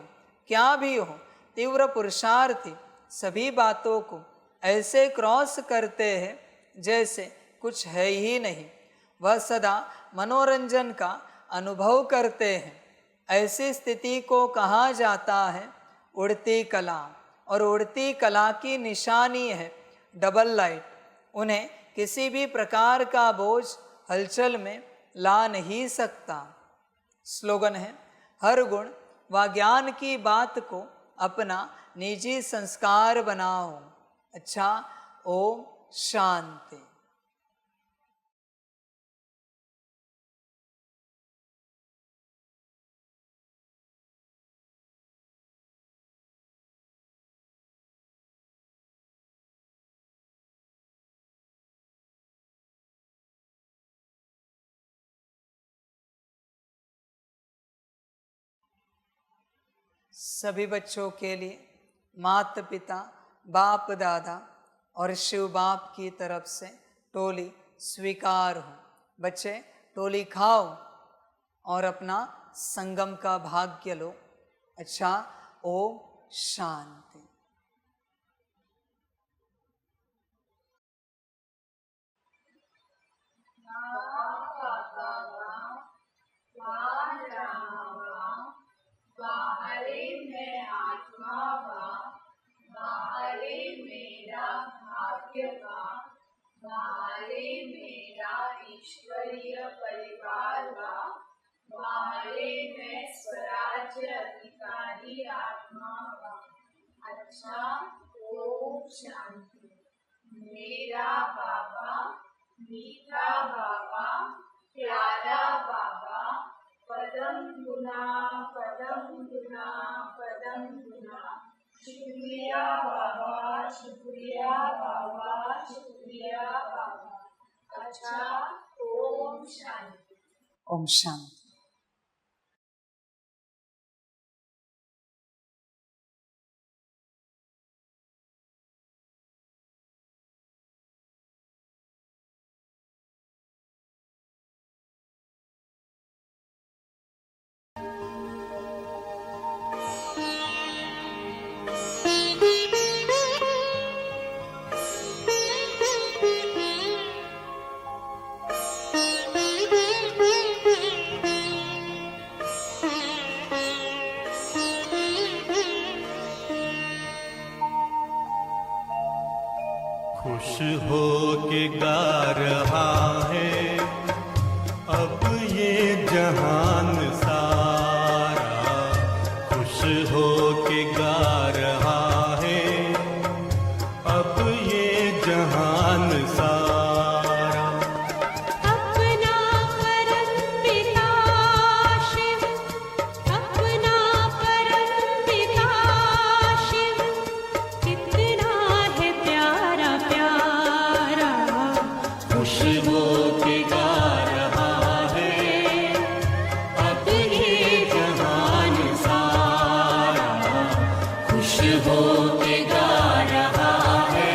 Speaker 4: क्या भी हो, तीव्र पुरुषार्थी सभी बातों को ऐसे क्रॉस करते हैं जैसे कुछ है ही नहीं। वह सदा मनोरंजन का अनुभव करते हैं। ऐसी स्थिति को कहा जाता है उड़ती कला, और उड़ती कला की निशानी है डबल लाइट। उन्हें किसी भी प्रकार का बोझ हलचल में ला नहीं सकता। स्लोगन है, हर गुण व ज्ञान की बात को अपना निजी संस्कार बनाओ। अच्छा, ओम शांति। सभी बच्चों के लिए माता पिता, बाप दादा और शिव बाप की तरफ से टोली स्वीकार हो। बच्चे टोली खाओ और अपना संगम का भाग्य लो। अच्छा, ओम शांति।
Speaker 5: बाहरे मैं आत्मा बा, बाहरे मेरा भाग्य बा, बाहरे मेरा ईश्वरीय परिवार बा, बाहरे मैं स्वराज्य अधिकारी आत्मा बा। अच्छा, ओम शांति। मेरा बाबा, मीठा बाबा, प्यारा बाबा, पदम गुना, पदम गुना, पदम गुना। शुक्रिया बाबा, शुक्रिया बाबा, शुक्रिया बाबा। अच्छा, ओम शांति।
Speaker 4: ओम शांति।
Speaker 2: खुश हो के गा रहा है अब ये जहान सारा, खुश हो के गा रहा है अब ये जहान सारा।
Speaker 1: अपना परम पिता शिव, अपना परम पिता शिव, कितना है प्यारा प्यारा।
Speaker 2: खुश हो के गा रहा है अब ये जहान सारा, खुश हो के गा रहा है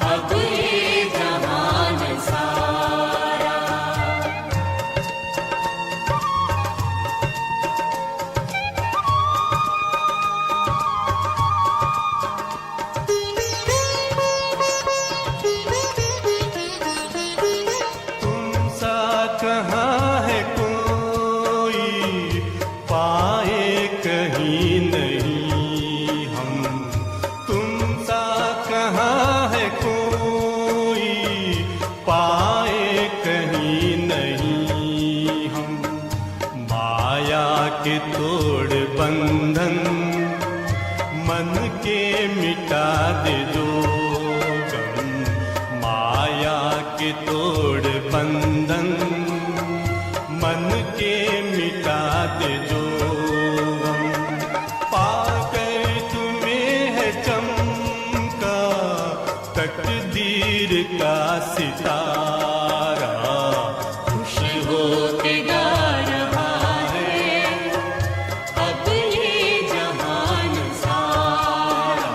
Speaker 2: अब ये जहान सारा। तुम सा कहाँ है कोई पाए कहीं नहीं हम, तुम सा कहाँ है कोई पाए कहीं नहीं हम। माया के तोड़ बंधन मन के मिटा दे जो गम, माया के तोड़ बंधन मिटा दे जो हम पाकर तुम्हें है चमका तकदीर का सितारा खुश हो के गा रहा है अब ये जहान सारा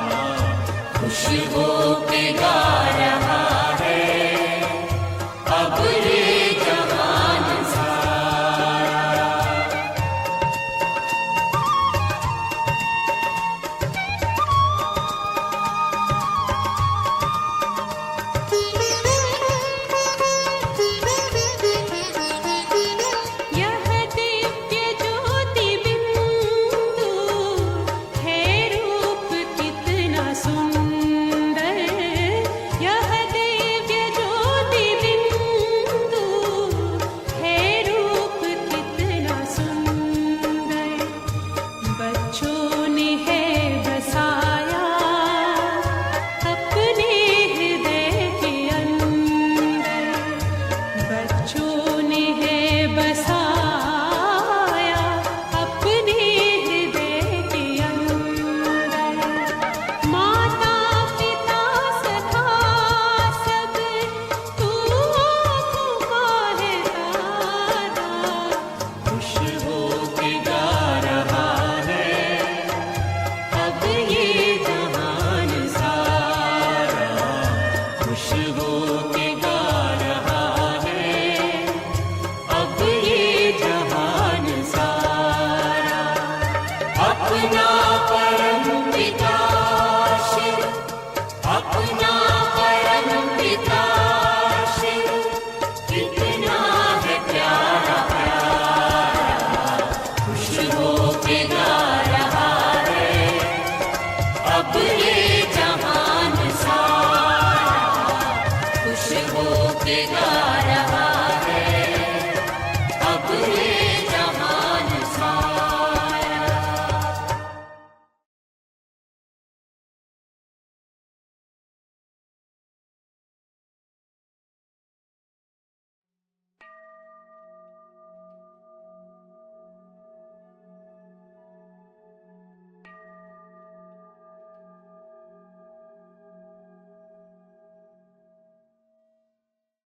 Speaker 2: खुश हो के गा रहा है अब ये जहान सारा
Speaker 1: यह दिव्य ज्योति बिंदु है रूप कितना सुंदर यह दिव्य ज्योति बिंदु है रूप कितना सुंदर बच्चों ने है बसाया अपने हृदय के अंदर बच्चों ने है बसाया अपने हृदय के अंदर माता पिता सखा सब तू आँखों का है तारा
Speaker 2: खुश हो के गा रहा है अब ये जहान सारा खुश हो के गा रहा है अब ये जहान सारा अपना परम पिता शिव अपना परम पिता शिव कितना है प्यारा प्यारा खुश हो के गा रहा है अब ये जहान सारा खुश हो के गा रहा